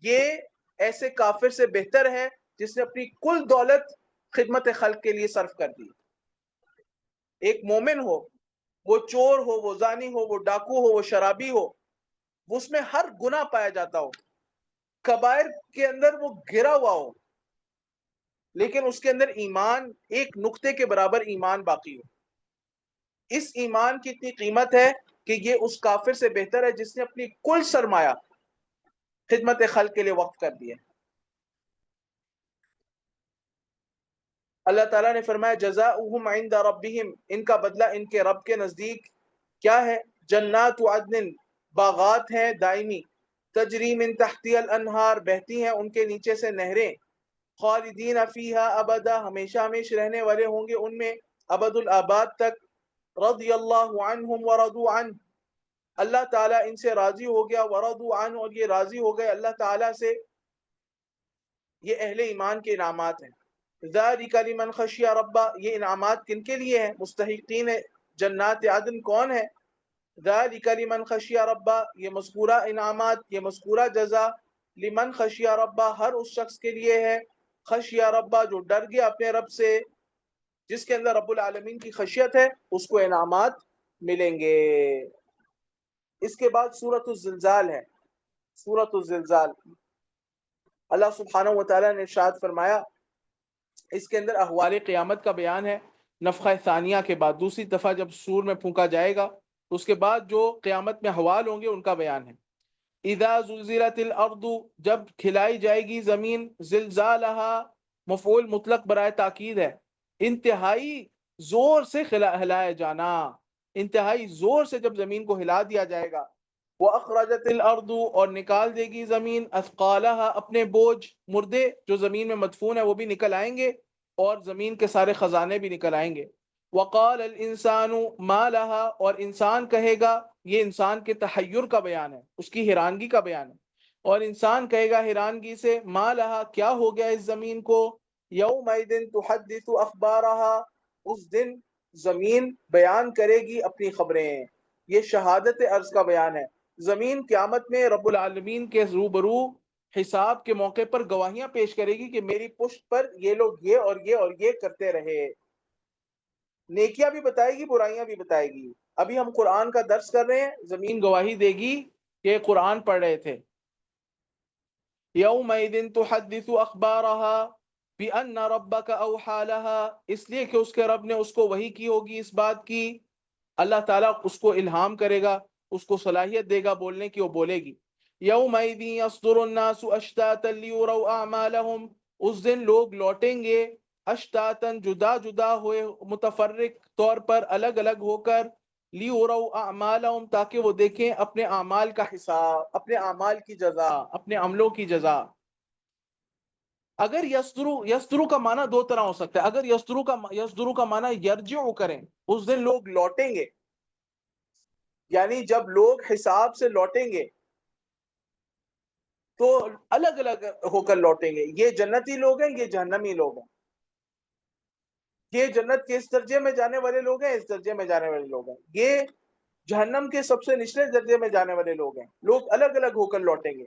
یہ ایسے کافر سے بہتر ہے جس نے اپنی کل دولت خدمت خلق کے لیے صرف کر دی۔ ایک مومن ہو، وہ چور ہو، وہ زانی ہو، وہ ڈاکو ہو، وہ شرابی ہو، وہ اس میں ہر گناہ پایا جاتا ہو، کبائر کے اندر وہ گھرا ہوا ہو، لیکن اس کے اندر ایمان ایک نقطے کے برابر ایمان باقی ہو، اس ایمان کی اتنی قیمت ہے کہ یہ اس کافر سے بہتر ہے جس نے اپنی کل سرمایہ خدمت خلق کے لیے وقف کر دیا۔ اللہ تعالیٰ نے فرمایا جزاؤہم عند ربہم، ان کا بدلہ ان کے رب کے نزدیک کیا ہے؟ جنات عدن باغات ہیں دائمی، تجری من تحتی الانہار بہتی ہیں ان کے نیچے سے نہریں، خالدین فیہا ابدا ہمیشہ ہمیش رہنے والے ہوں گے ان میں ابد الآباد تک، رضی اللہ عنہم ورضوا عنہ اللہ تعالیٰ ان سے راضی ہو گیا، ورضوا عنہ اور یہ راضی ہو گئے اللہ تعالیٰ سے۔ یہ اہل ایمان کے انعامات ہیں۔ ذالک لمن خشی ربہ یہ انعامات کن کے لیے ہیں؟ مستحقین جنات عدن کون ہے؟ ذالک لمن خشی ربہ یہ مذکورہ انعامات، یہ مذکورہ جزا، لمن خشی ربہ ہر اس شخص کے لیے ہے، خشی ربہ جو ڈر گیا اپنے رب سے، جس کے اندر رب العالمین کی خشیت ہے اس کو انعامات ملیں گے۔ اس کے بعد سورۃ الزلزال ہے، سورۃ الزلزال۔ اللہ سبحانہ و تعالیٰ نے ارشاد فرمایا اس کے اندر احوال قیامت کا بیان ہے نفخہ ثانیہ کے بعد، دوسری دفعہ جب سور میں پھونکا جائے گا اس کے بعد جو قیامت میں احوال ہوں گے ان کا بیان ہے۔ اذا زلزلت الارض، جب کھلائی جائے گی زمین، زلزالہا مفعول مطلق برائے تاکید ہے، انتہائی زور سے ہلایا جانا، انتہائی زور سے جب زمین کو ہلا دیا جائے گا۔ وَأَخْرَجَتِ الْأَرْضُ، اور نکال دے گی زمین، اثقالها اپنے بوجھ، مردے جو زمین میں مدفون ہے وہ بھی نکل آئیں گے اور زمین کے سارے خزانے بھی نکل آئیں گے۔ وقال الانسان ما لها، اور انسان کہے گا، یہ انسان کے تحیر کا بیان ہے، اس کی حیرانگی کا بیان ہے، اور انسان کہے گا حیرانگی سے، ما لها کیا ہو گیا اس زمین کو، یومئذ تحدث اخبارها، اس دن زمین بیان کرے گی اپنی خبریں۔ یہ شہادت عرض کا بیان ہے، زمین قیامت میں رب العالمین کے روبرو حساب کے موقع پر گواہیاں پیش کرے گی کہ میری پشت پر یہ لوگ یہ اور یہ اور یہ کرتے رہے، نیکیاں بھی بتائے گی برائیاں بھی بتائے گی۔ ابھی ہم قرآن کا درس کر رہے ہیں، زمین گواہی دے گی کہ قرآن پڑھ رہے تھے۔ یومئذ تحدث اخبارها بان ربک اوحی لها، اس لیے کہ اس کے رب نے اس کو وحی کی ہوگی اس بات کی، اللہ تعالیٰ اس کو الہام کرے گا، اس کو صلاحیت دے گا بولنے کی، وہ بولے گی۔ یومئذ یصدر الناس اشتاتا لیروا اعمالهم، اس دن لوگ لوٹیں گے اشتاتن جدا جدا ہوئے، متفرق طور پر الگ الگ ہو کر، لیروا اعمالهم تاکہ وہ دیکھیں اپنے اعمال کا حساب، اپنے اعمال کی جزا، اپنے عملوں کی جزا۔ اگر یسدرو کا معنی دو طرح ہو سکتا ہے، اگر یسدرو کا معنی یرجعو کریں، اس دن لوگ لوٹیں گے، یعنی جب لوگ حساب سے لوٹیں گے تو الگ الگ ہو کر لوٹیں گے، یہ جنتی لوگ ہیں، یہ جہنمی لوگ ہیں، یہ جنت کے اس درجے میں جانے والے لوگ ہیں، اس درجے میں جانے والے لوگ ہیں، یہ جہنم کے سب سے نچلے درجے میں جانے والے لوگ ہیں، لوگ الگ الگ ہو کر لوٹیں گے۔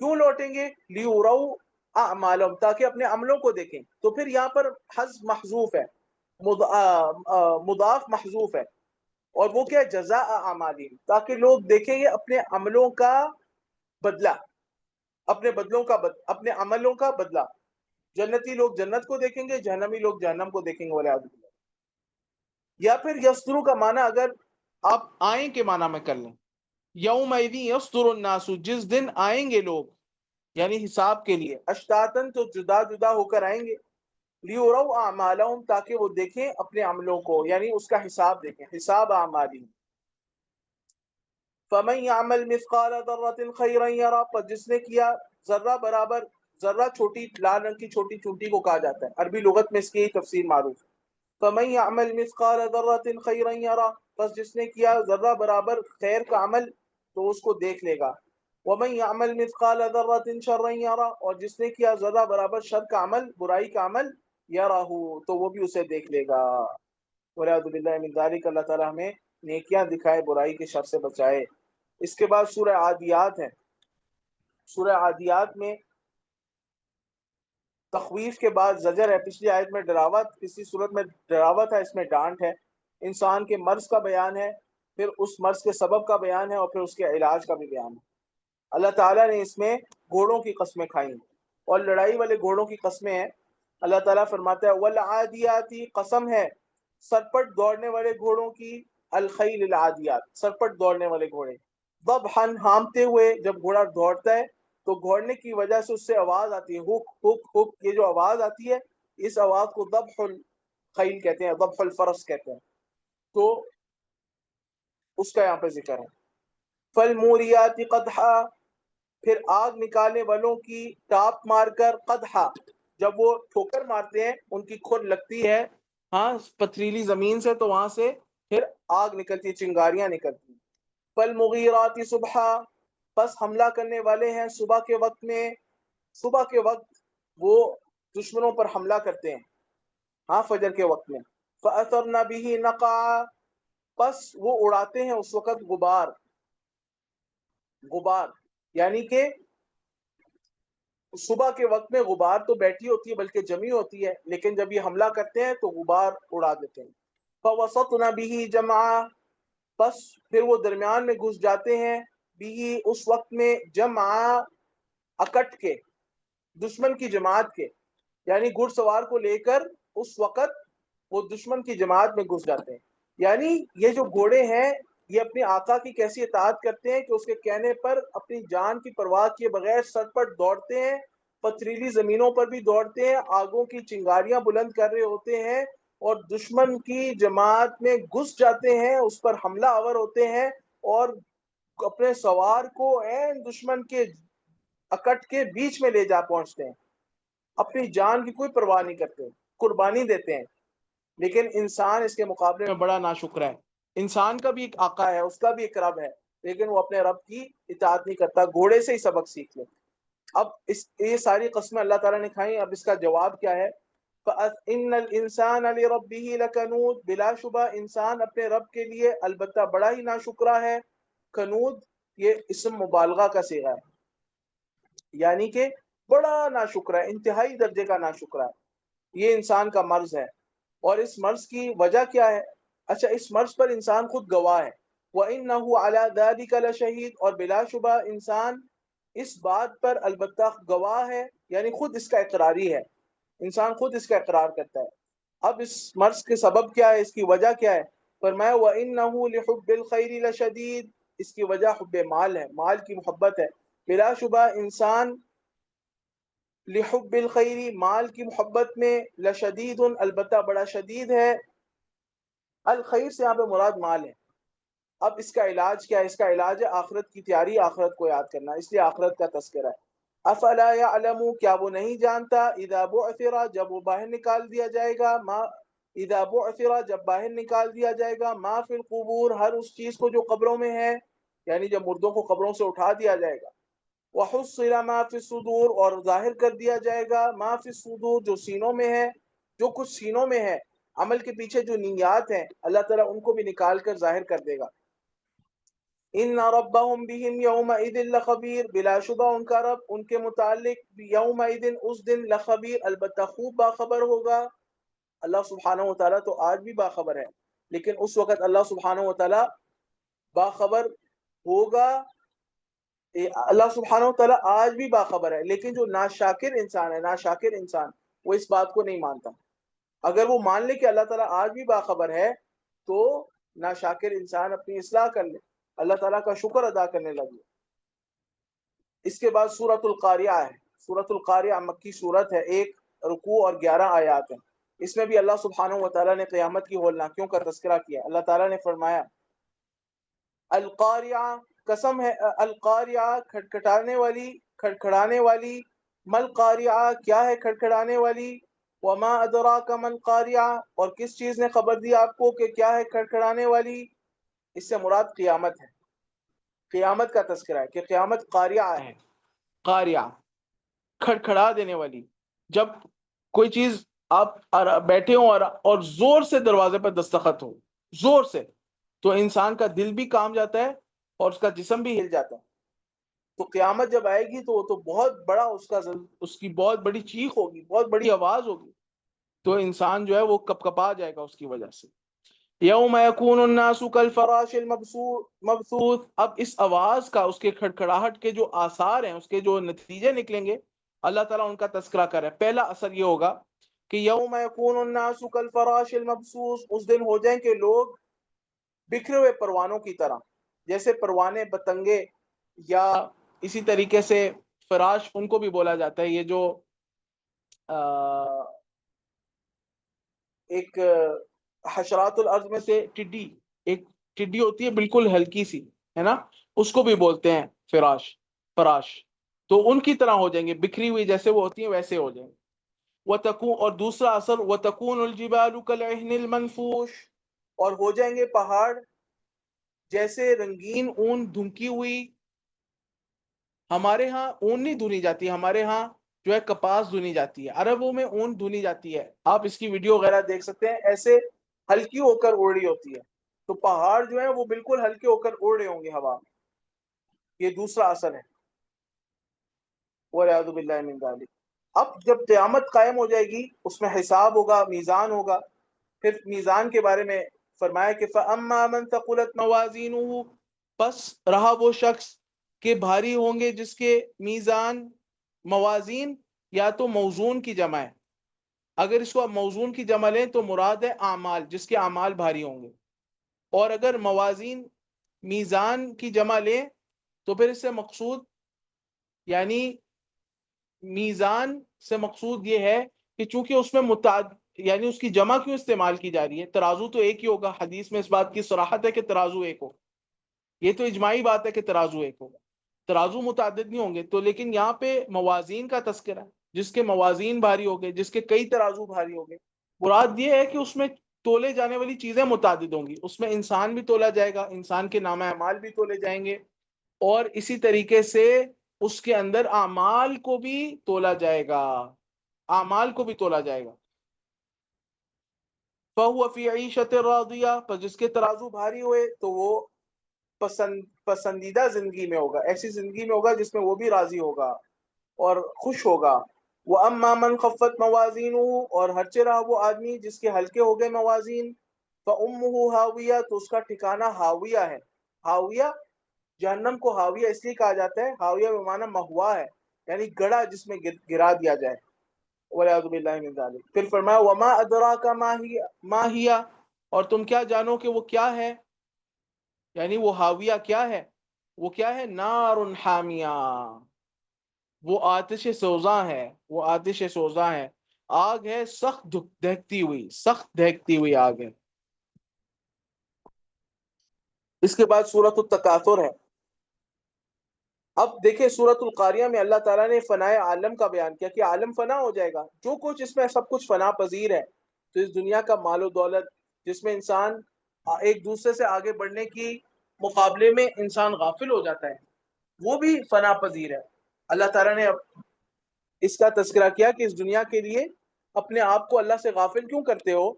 کیوں لوٹیں گے؟ لیوروا اعمالهم، تاکہ اپنے عملوں کو دیکھیں۔ تو پھر یہاں پر حذف محذوف ہے، مضاف محذوف ہے، اور وہ کیا ہے؟ جزاء اعمالهم، تاکہ لوگ دیکھیں گے اپنے عملوں کا بدلہ، اپنے اپنے عملوں کا بدلہ۔ جنتی لوگ جنت کو دیکھیں گے، جہنمی لوگ جہنم کو دیکھیں گے، والعیاذ باللہ۔ یا پھر یسدرو کا معنی اگر آپ آئیں کے معنی میں کر لیں، یومئذ یصدر الناس، جس دن آئیں گے لوگ یعنی حساب کے لیے، اشتاتن تو جدا جدا ہو کر آئیں گے، لیوروا اعمالهم تاکہ وہ دیکھیں اپنے عملوں کو، یعنی اس کا حساب دیکھیں، حساب اعمالهم۔ فمن يعمل مثقال ذرة خيرا يرى، پر جس نے کیا ذرہ برابر، ذرہ چھوٹی لال رنگ کی چھوٹی چونٹی کو کہا جاتا ہے، عربی لغت میں اس کی تفسیر معروف ہے۔ فمن يعمل مثقال ذرة خيرا يرى، پس جس نے کیا ذرہ برابر خیر کا عمل تو اس کو دیکھ لے گا۔ ومن يعمل مثقال ذرة شرا يرى، اور جس نے کیا ذرہ برابر شر کا عمل، برائی کا عمل، یراہ تو وہ بھی اسے دیکھ لے گا۔ والعیاذ باللہ من ذلک، اللہ تعالی ہمیں نیکیاں دکھائے، برائی کے شر سے بچائے۔ اس کے بعد سورہ عادیات ہے۔ سورہ عادیات میں تخویف کے بعد زجر ہے، پچھلی آیت میں ڈراوا، کسی صورت میں ڈراوا تھا، اس میں ڈانٹ ہے، انسان کے مرض کا بیان ہے، پھر اس مرض کے سبب کا بیان ہے، اور پھر اس کے علاج کا بھی بیان ہے۔ اللہ تعالیٰ نے اس میں گھوڑوں کی قسمیں کھائیں اور لڑائی والے گھوڑوں کی قسمیں ہیں۔ اللہ تعالیٰ فرماتا ہے والعادیاتی، قسم ہے سرپٹ دوڑنے والے گھوڑوں کی، الخیل العادیات، سرپٹ دوڑنے والے گھوڑے، ضبحن ہامتے ہوئے، جب گھوڑا دوڑتا ہے تو گھوڑنے کی وجہ سے اس سے آواز آتی ہے، ہک ہک ہک، یہ جو آواز آتی ہے اس آواز کو ضبح الخیل کہتے ہیں، ضبح الفرس کہتے ہیں، تو اس کا یہاں پہ ذکر ہے۔ فالموریات قدحا، پھر آگ نکالنے والوں کی ٹاپ مار کر، قدحا جب وہ ٹھوکر مارتے ہیں ان کی کھر لگتی ہے ہاں پتھریلی زمین سے، تو وہاں سے پھر آگ نکلتی ہے، چنگاریاں نکلتی ہیں۔ فالمغیرات صبحا، پس حملہ کرنے والے ہیں صبح کے وقت میں، صبح کے وقت وہ دشمنوں پر حملہ کرتے ہیں ہاں فجر کے وقت میں۔ فأثرن به نقعا، پس وہ اڑاتے ہیں اس وقت غبار، غبار یعنی کہ صبح کے وقت میں غبار تو بیٹھی ہوتی ہے بلکہ جمی ہوتی ہے، لیکن جب یہ حملہ کرتے ہیں تو غبار اڑا دیتے ہیں۔ فوسطن به جمعا، پس پھر وہ درمیان میں گھس جاتے ہیں، بھی اس وقت میں، جمعا اکٹ کے، دشمن کی جماعت کے، یعنی گھڑ سوار کو لے کر اس وقت وہ دشمن کی جماعت میں گھس جاتے ہیں. یعنی یہ جو گھوڑے ہیں یہ اپنے آقا کی کیسی اطاعت کرتے ہیں کہ اس کے کہنے پر اپنی جان کی پرواہ کیے بغیر سرپٹ دوڑتے ہیں، پتھریلی زمینوں پر بھی دوڑتے ہیں، آگوں کی چنگاریاں بلند کر رہے ہوتے ہیں اور دشمن کی جماعت میں گھس جاتے ہیں، اس پر حملہ آور ہوتے ہیں اور اپنے سوار کو عین دشمن کے اکٹ کے بیچ میں لے جا پہنچتے ہیں. اپنی جان کی کوئی پرواہ نہیں کرتے، قربانی دیتے ہیں. لیکن انسان اس کے مقابلے میں بڑا ناشکر ہے. انسان کا بھی ایک آقا ہے، اس کا بھی ایک رب ہے، لیکن وہ اپنے رب کی اطاعت نہیں کرتا. گھوڑے سے ہی سبق سیکھ لے. اب یہ ساری قسمیں اللہ تعالیٰ نے کھائیں. اب اس کا جواب کیا ہے؟ فَإِنَّ الْإِنسَانَ لِرَبِّهِ لَكَنُودٌ، بلا شبہ انسان اپنے رب کے لیے البتہ بڑا ہی ناشکرا ہے. کنود یہ اسم مبالغہ کا صیغہ ہے، یعنی کہ بڑا ناشکرا ہے، انتہائی درجے کا ناشکرا ہے. یہ انسان کا مرض ہے. اور اس مرض کی وجہ کیا ہے؟ اچھا، اس مرض پر انسان خود گواہ ہے. وَإِنَّهُ عَلَى ذَلِكَ لَشَهِيدٌ، اور بلا شبہ انسان اس بات پر البتہ گواہ ہے، یعنی خود اس کا اقراری ہے. انسان خود اس کا اقرار کرتا ہے. اب اس مرض کے سبب کیا ہے، اس کی وجہ کیا ہے؟ فرمایا وَإِنَّهُ لِحُبِّ الْخَيْرِ لَشَدِيدٌ، اس کی وجہ حب مال ہے، مال کی محبت ہے. بلا شبہ انسان لحب الخیر، مال کی محبت میں، لشدید البتہ بڑا شدید ہے. الخیر سے یہاں پہ مراد مال ہے. اب اس کا علاج کیا ہے؟ اس کا علاج ہے آخرت کی تیاری، آخرت کو یاد کرنا. اس لیے آخرت کا تذکرہ ہے. افلا یعلم، کیا وہ نہیں جانتا، اذا بعثر، جب وہ باہر نکال دیا جائے گا، ما اذا بعثر، جب باہر نکال دیا جائے گا، ما فی القبور، ہر اس چیز کو جو قبروں میں ہے، یعنی جب مردوں کو قبروں سے اٹھا دیا جائے گا. وحصل ما فی الصدور، اور ظاہر کر دیا جائے گا، ما فی الصدور، جو سینوں میں ہے، جو کچھ سینوں میں ہے. عمل کے پیچھے جو نیات ہیں اللہ تعالیٰ ان کو بھی نکال کر ظاہر کر دے گا. ان ربهم بهم یومئذ لخبیر، بلا شبہ ان کا رب ان کے متعلق یومئذ، اس دن، لخبیر، البتہ خوب باخبر ہوگا. اللہ سبحانہ وتعالیٰ تو آج بھی باخبر ہے، لیکن اس وقت اللہ سبحانہ وتعالیٰ باخبر ہوگا. اللہ سبحانہ وتعالیٰ آج بھی باخبر ہے، لیکن جو ناشاکر انسان ہے، ناشاکر انسان، وہ اس بات کو نہیں مانتا. اگر وہ مان لے کہ اللہ تعالیٰ آج بھی باخبر ہے تو ناشاکر انسان اپنی اصلاح کر لے، اللہ تعالیٰ کا شکر ادا کرنے لگے. اس کے بعد سورۃ القاریہ ہے. سورۃ القاریہ مکی سورت ہے، 1 رکوع اور 11 آیات ہیں. اس میں بھی اللہ سبحانہ وتعالیٰ نے قیامت کی ہولناکیوں کا تذکرہ کیا. اللہ تعالیٰ نے فرمایا القاریہ، قسم ہے القاریہ، کھٹکھٹانے والی، کھڑکھڑانے والی. مل قاریہ، کیا ہے کھڑکھڑانے والی. وما ادراک مل قاریہ، اور کس چیز نے خبر دی آپ کو کہ کیا ہے کھڑکھڑانے والی. اس سے مراد قیامت ہے، قیامت کا تذکرہ ہے کہ قیامت قاریہ ہے. قاریہ کھڑکھڑا دینے والی. جب کوئی چیز آپ بیٹھے ہوں اور زور سے دروازے پر دستخط ہو، زور سے، تو انسان کا دل بھی کام جاتا ہے اور اس کا جسم بھی ہل جاتا ہے. تو قیامت جب آئے گی تو بہت بڑا اس کی بہت بڑی چیخ ہوگی، بہت بڑی آواز ہوگی. تو انسان جو ہے وہ کپ کپا جائے گا اس کی وجہ سے. یوم یکون الناس کالفراش المبثوث. اب اس آواز کا، اس کے کھڑکھڑاہٹ کے جو آثار ہیں، اس کے جو نتیجے نکلیں گے، اللہ تعالیٰ ان کا تذکرہ کر رہا ہے. پہلا اثر یہ ہوگا کہ یوم یکون الناس کالفراش المبثوث، اس دن ہو جائیں کہ لوگ بکھرے ہوئے پروانوں کی طرح. جیسے پروانے، پتنگے، یا اسی طریقے سے فراش ان کو بھی بولا جاتا ہے. یہ جو ایک حشرات الارض میں سے ٹڈی، ایک ٹڈی ہوتی ہے بالکل ہلکی سی، ہے نا، اس کو بھی بولتے ہیں فراش، فراش. تو ان کی طرح ہو جائیں گے، بکھری ہوئی جیسے وہ ہوتی ہیں ویسے ہو جائیں گے. وَتَكُونُ، اور دوسرا اثر وَتَكُونُ الْجِبَالُ كَالْعِهْنِ الْمَنْفُوشِ، اور ہو جائیں گے پہاڑ جیسے رنگین اون دھنکی ہوئی. ہمارے ہاں اون نہیں دھنی جاتی، ہمارے ہاں جو ہے کپاس دھنی جاتی ہے، عربوں میں اون دھنی جاتی ہے. آپ اس کی ویڈیو وغیرہ دیکھ سکتے ہیں، ایسے ہلکی ہو کر اڑ رہی ہوتی ہے. تو پہاڑ جو ہیں وہ بالکل ہلکے ہو کر اڑ رہے ہوں گے ہوا میں. یہ دوسرا اثر ہے. وَالْعِيَاذُ بِاللَّهِ مِنْ ذَلِكَ. اب جب قیامت قائم ہو جائے گی، اس میں حساب ہوگا، میزان ہوگا. پھر میزان کے بارے میں فرمایا کہ فَأَمَّا مَنْ ثَقُلَتْ مَوَازِينُهُ، پس رہا وہ شخص کہ بھاری ہوں گے جس کے میزان، موازین یا تو موزون کی جمع ہے، اگر اس کو موزون کی جمع لیں تو مراد ہے اعمال، جس کے اعمال بھاری ہوں گے. اور اگر موازین میزان کی جمع لیں تو پھر اس سے مقصود یعنی میزان سے مقصود یہ ہے کہ چونکہ اس میں یعنی اس کی جمع کیوں استعمال کی جا رہی ہے؟ ترازو تو ایک ہی ہوگا، حدیث میں اس بات کی صراحت ہے کہ ترازو ایک ہو، یہ تو اجماعی بات ہے کہ ترازو ایک ہوگا، ترازو متعدد نہیں ہوں گے. تو لیکن یہاں پہ موازین کا تذکرہ ہے، جس کے موازین بھاری ہو گئے، جس کے کئی ترازو بھاری ہو گئے. مراد یہ ہے کہ اس میں تولے جانے والی چیزیں متعدد ہوں گی، اس میں انسان بھی تولا جائے گا، انسان کے نامہ اعمال بھی تولے جائیں گے، اور اسی طریقے سے اس کے اندر اعمال کو بھی تولا جائے گا، اعمال کو بھی تولا جائے گا. فَهُوَ فِي عِيشَةٍ رَاضِيَةٍ، پس جس کے ترازو بھاری ہوئے تو وہ پسندیدہ زندگی میں ہوگا، ایسی زندگی میں ہوگا جس میں وہ بھی راضی ہوگا اور خوش ہوگا. وَأَمَّا مَنْ خَفَّتْ مَوَازِينُهُ، اور ہرچہ رہا وہ آدمی جس کے ہلکے ہو گئے موازین، فَأُمُّهُ هَاوِيَةٌ، تو اس کا ٹھکانہ ہاویہ ہے. ہاویہ، جہنم کو ہاویہ اس لیے کہا جاتا ہے، ہاویہ بمعنی مہوا ہے، یعنی گڑھا جس میں گرا دیا جائے. وَلَعِيَاذُ بِاللَّهِ مِنْ ذَلِكَ. پھر فرمایا وَمَا أَدْرَاكَ مَا هِيَ، اور تم کیا جانو کہ وہ کیا ہے، یعنی وہ ہاویہ کیا ہے، وہ کیا ہے؟ نار حامیہ، وہ آتش سوزاں ہے، وہ آتش سوزاں ہے، آگ ہے سخت دہکتی ہوئی، سخت دہکتی ہوئی آگ ہے. اس کے بعد سورۃ التکاثر ہے. اب دیکھیں سورۃ القاریہ میں اللہ تعالیٰ نے فنائے عالم کا بیان کیا کہ عالم فنا ہو جائے گا، جو کچھ اس میں سب کچھ فنا پذیر ہے. تو اس دنیا کا مال و دولت جس میں انسان ایک دوسرے سے آگے بڑھنے کی مقابلے میں انسان غافل ہو جاتا ہے، وہ بھی فنا پذیر ہے. اللہ تعالیٰ نے اس کا تذکرہ کیا کہ اس دنیا کے لیے اپنے آپ کو اللہ سے غافل کیوں کرتے ہو،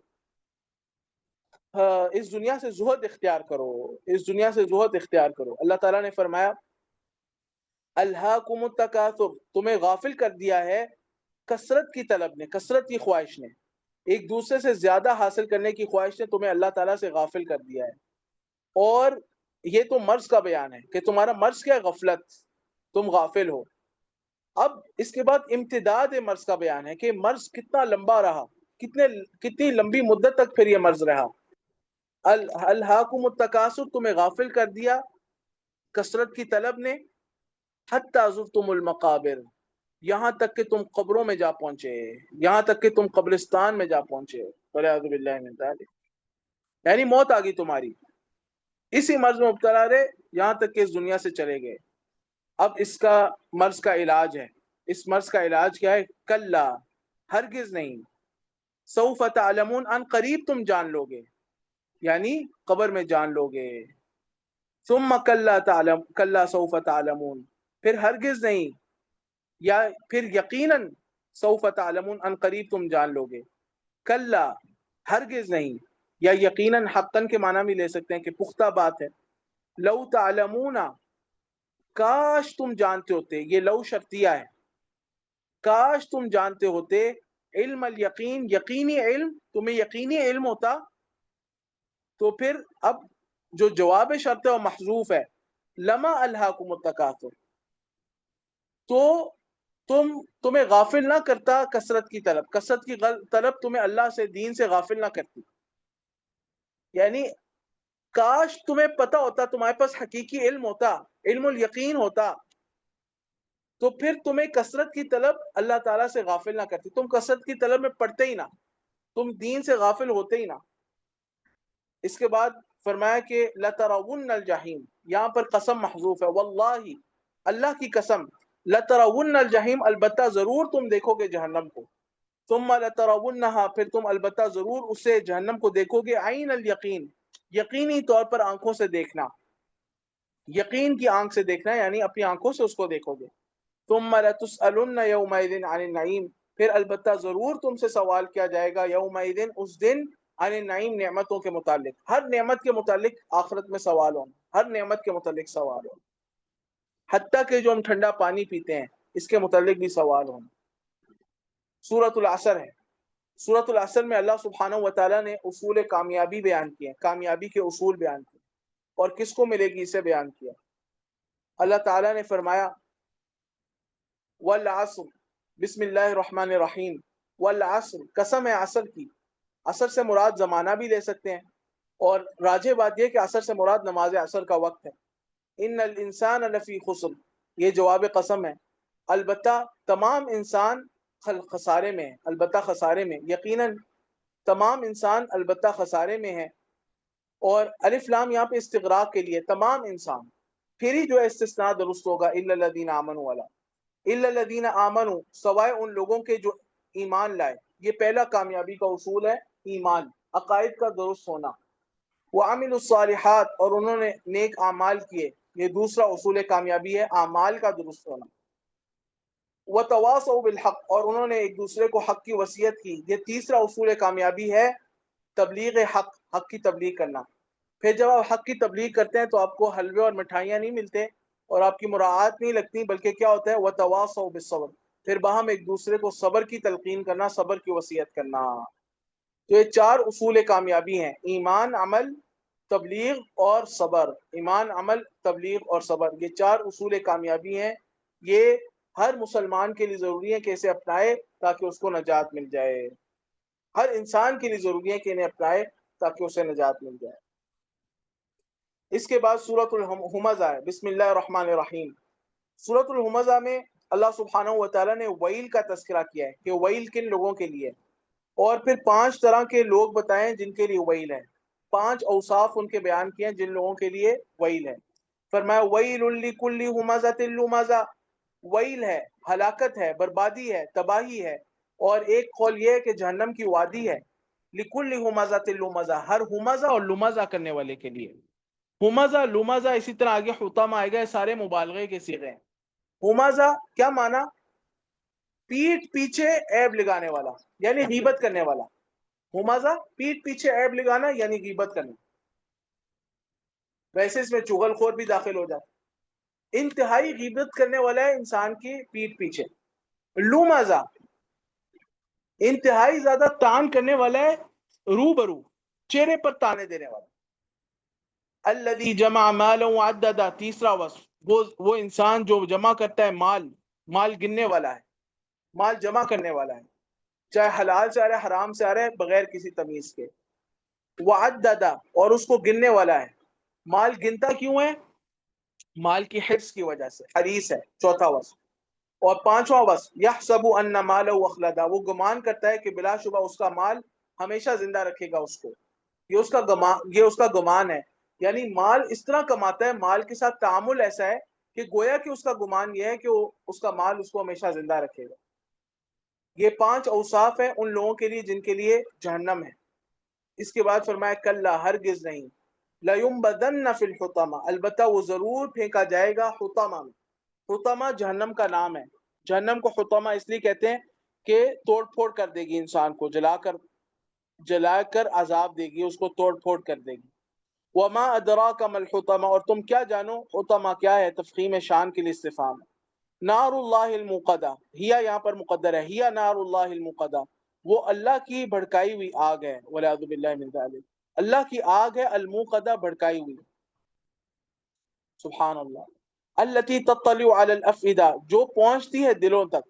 اس دنیا سے زہد اختیار کرو، اس دنیا سے زہد اختیار کرو. اللہ تعالیٰ نے فرمایا الہاکم التکاثر، تمہیں غافل کر دیا ہے کثرت کی طلب نے، کثرت کی خواہش نے، ایک دوسرے سے زیادہ حاصل کرنے کی خواہش نے تمہیں اللہ تعالیٰ سے غافل کر دیا ہے. اور یہ تو مرض کا بیان ہے کہ تمہارا مرض کیا ہے؟ غفلت، تم غافل ہو. اب اس کے بعد امتداد مرض کا بیان ہے کہ مرض کتنا لمبا رہا، کتنی لمبی مدت تک پھر یہ مرض رہا. الہاکم التکاثر، تمہیں غافل کر دیا کثرت کی طلب نے، حتی زرتم المقابر، یہاں تک کہ تم قبروں میں جا پہنچے، یہاں تک کہ تم قبرستان میں جا پہنچے. والعیاذ باللہ من ذلک، یعنی موت آ گئی تمہاری، اسی مرض میں مبتلا رہے یہاں تک کہ اس دنیا سے چلے گئے. اب اس کا مرض کا علاج ہے. اس مرض کا علاج کیا ہے؟ کلا، ہرگز نہیں، سوف تعلمون، ان قریب تم جان لو گے، یعنی قبر میں جان لو گے. ثم کلا سوف تعلمون، پھر ہرگز نہیں، یا پھر یقیناً سوف تعلمون، ان قریب تم جان لو گے. کلا، ہرگز نہیں، یا یقیناً حقاً کے معنی بھی لے سکتے ہیں کہ پختہ بات ہے. لو تعلمون، کاش تم جانتے ہوتے، یہ لو شرطیہ ہے، کاش تم جانتے ہوتے، علم الیقین، یقینی علم، تمہیں یقینی علم ہوتا. تو پھر اب جو جواب شرط ہے وہ محذوف ہے، لما الہاکم التکاثر، تو تمہیں غافل نہ کرتا کثرت کی طلب، کثرت کی طلب تمہیں اللہ سے، دین سے غافل نہ کرتی. یعنی کاش تمہیں پتا ہوتا، تمہارے پاس حقیقی علم ہوتا، علم الیقین ہوتا، تو پھر تمہیں کثرت کی طلب اللہ تعالیٰ سے غافل نہ کرتی، تم کثرت کی طلب میں پڑھتے ہی نہ، تم دین سے غافل ہوتے ہی نہ. اس کے بعد فرمایا کہ لَتَرَوُنَّ الْجَحِيمَ، یہاں پر قسم محذوف ہے، واللہ، اللہ کی قسم، لَتَرَوُنَّ الْجَحِيمَ، البتہ ضرور تم دیکھو گے جہنم کو. ثم لَتَرَوُنَّهَا، پھر تم البتہ ضرور اسے جہنم کو دیکھو گے، عین الیقین، یقینی طور پر آنکھوں سے دیکھنا، یقین کی آنکھ سے دیکھنا، یعنی اپنی آنکھوں سے اس کو دیکھو گے. ثم لَتُسْأَلُنَّ يَوْمَئِذٍ عَنِ النَّعِيمِ، پھر البتہ ضرور تم سے سوال کیا جائے گا، یومئذ، اس دن، عن النعیم، نعمتوں کے متعلق، ہر نعمت کے متعلق آخرت میں سوال ہونا، ہر نعمت کے متعلق سوال ہونا، حتیٰ کہ جو ہم ٹھنڈا پانی پیتے ہیں اس کے متعلق بھی سوال ہونا. سورۃ العصر ہے. سورۃ العصر میں اللہ سبحانہ و تعالیٰ نے اصول کامیابی بیان کیے ہیں، کامیابی کے اصول بیان کیے، اور کس کو ملے گی اسے بیان کیا. اللہ تعالیٰ نے فرمایا والعصر، بسم اللہ الرحمن الرحیم، والعصر، قسم ہے عصر کی، عصر سے مراد زمانہ بھی لے سکتے ہیں، اور راجح بات یہ کہ عصر سے مراد نماز عصر کا وقت ہے۔ ان الانسان لفی خسر، یہ جواب قسم ہے، البتہ تمام انسان خسارے میں ہے، البتہ خسارے میں، یقیناً تمام انسان البتہ خسارے میں ہے۔ اور الف لام یہاں پہ استغراق کے لیے، تمام انسان، پھر ہی جو ہے استثناء درست ہوگا، الا الذین آمنوا والا، الا الذین آمنوا، سوائے ان لوگوں کے جو ایمان لائے۔ یہ پہلا کامیابی کا اصول ہے، ایمان، عقائد کا درست ہونا۔ وعملوا الصالحات، اور انہوں نے نیک اعمال کیے، یہ دوسرا اصول کامیابی ہے، اعمال کا درست ہونا۔ وتواصوا بالحق، اور انہوں نے ایک دوسرے کو حق کی وصیت کی، یہ تیسرا اصول کامیابی ہے، تبلیغ حق، حق کی تبلیغ کرنا۔ پھر جب آپ حق کی تبلیغ کرتے ہیں تو آپ کو حلوے اور مٹھائیاں نہیں ملتے اور آپ کی مراعات نہیں لگتی، بلکہ کیا ہوتا ہے، وتواصوا بالصبر، پھر باہم ایک دوسرے کو صبر کی تلقین کرنا، صبر کی وصیت کرنا۔ تو یہ چار اصول کامیابی ہیں، ایمان، عمل، تبلیغ اور صبر۔ ایمان، عمل، تبلیغ اور صبر، یہ چار اصول کامیابی ہیں۔ یہ ہر مسلمان کے لیے ضروری ہے کہ اسے اپنائے تاکہ اس کو نجات مل جائے، ہر انسان کے لیے ضروری ہے کہ انہیں اپنائے تاکہ اسے نجات مل جائے۔ اس کے بعد سورۃ الہمزہ ہے، بسم اللہ الرحمن الرحیم۔ سورۃ الہمزہ میں اللہ سبحانہ و تعالیٰ نے ویل کا تذکرہ کیا ہے کہ ویل کن لوگوں کے لیے، اور پھر 5 طرح کے لوگ بتائیں جن کے لیے ویل ہے، 5 اوصاف ان کے بیان کیے ہیں جن لوگوں کے لیے ویل ہے۔ فرمایا ویل لکل ہمزۃ لمزہ، ویل ہے، ہلاکت ہے، بربادی ہے، تباہی ہے، اور ایک قول یہ ہے کہ جہنم کی وادی ہے، لکل ہمزۃ لمزہ، ہر ہمزہ اور لمزہ کرنے والے کے لیے۔ ہمزہ، لمزہ، اسی طرح آگے حطامہ آئے گا، یہ سارے مبالغے کے صیغے ہیں۔ ہمزہ کیا معنی؟ پیٹ پیچھے عیب لگانے والا، یعنی غیبت کرنے والا۔ ہمزہ پیٹ پیچھے عیب لگانا یعنی غیبت کرنا، ویسے اس میں چغل خور بھی داخل ہو جاتا، انتہائی غیبت کرنے والا ہے انسان کی پیٹ پیچھے۔ لمزہ انتہائی زیادہ تان کرنے والا ہے، روبرو، چہرے پر تانے دینے والا۔ الذی جمع مالا وعددا، تیسرا وصف، وہ انسان جو جمع کرتا ہے مال، مال گننے والا ہے، مال جمع کرنے والا ہے، چاہے حلال سے آ رہا ہے، حرام سے آ رہا ہے، بغیر کسی تمیز کے۔ وعددا، اور اس کو گننے والا ہے۔ مال گنتا کیوں ہے؟ مال کی حفظ کی وجہ سے، حریص ہے، چوتھا وصف۔ اور 5واں وصف، یحسب ان مالہ اخلدا، وہ گمان کرتا ہے کہ بلا شبہ اس کا مال ہمیشہ زندہ رکھے گا اس کو، یہ اس کا گمان ہے، یعنی مال اس طرح کماتا ہے، مال کے ساتھ تعامل ایسا ہے کہ گویا کہ اس کا گمان یہ ہے کہ اس کا مال اس کو ہمیشہ زندہ رکھے گا۔ یہ 5 اوصاف ہیں ان لوگوں کے لیے جن کے لیے جہنم ہے۔ اس کے بعد فرمایا کلا، ہرگز نہیں، لَيُنبَذَنَّ فِي الْحُطَمَةِ، البتہ وہ ضرور پھینکا جائے گا حطمہ میں۔ حطمہ جہنم کا نام ہے، جہنم کو حطمہ اس لیے کہتے ہیں کہ توڑ پھوڑ کر دے گی انسان کو، جلا کر عذاب دے گی، اس کو توڑ پھوڑ کر دے گی۔ وما ادراک ما الحطمہ، اور تم کیا جانو حطمہ کیا ہے، تفخیم شان کے لیے استفہام ہے۔ نار اللہ الموقدہ، ہیا یہاں پر مقدر ہے، ہیا نار اللہ الموقدہ، وہ اللہ کی بھڑکائی ہوئی آگ ہے، والعیاذ باللہ من ذلک، اللہ کی آگ ہے، الموقدہ، بھڑکائی ہوئی، سبحان اللہ۔ التی تطلع علی الافئدہ، جو پہنچتی ہے دلوں تک۔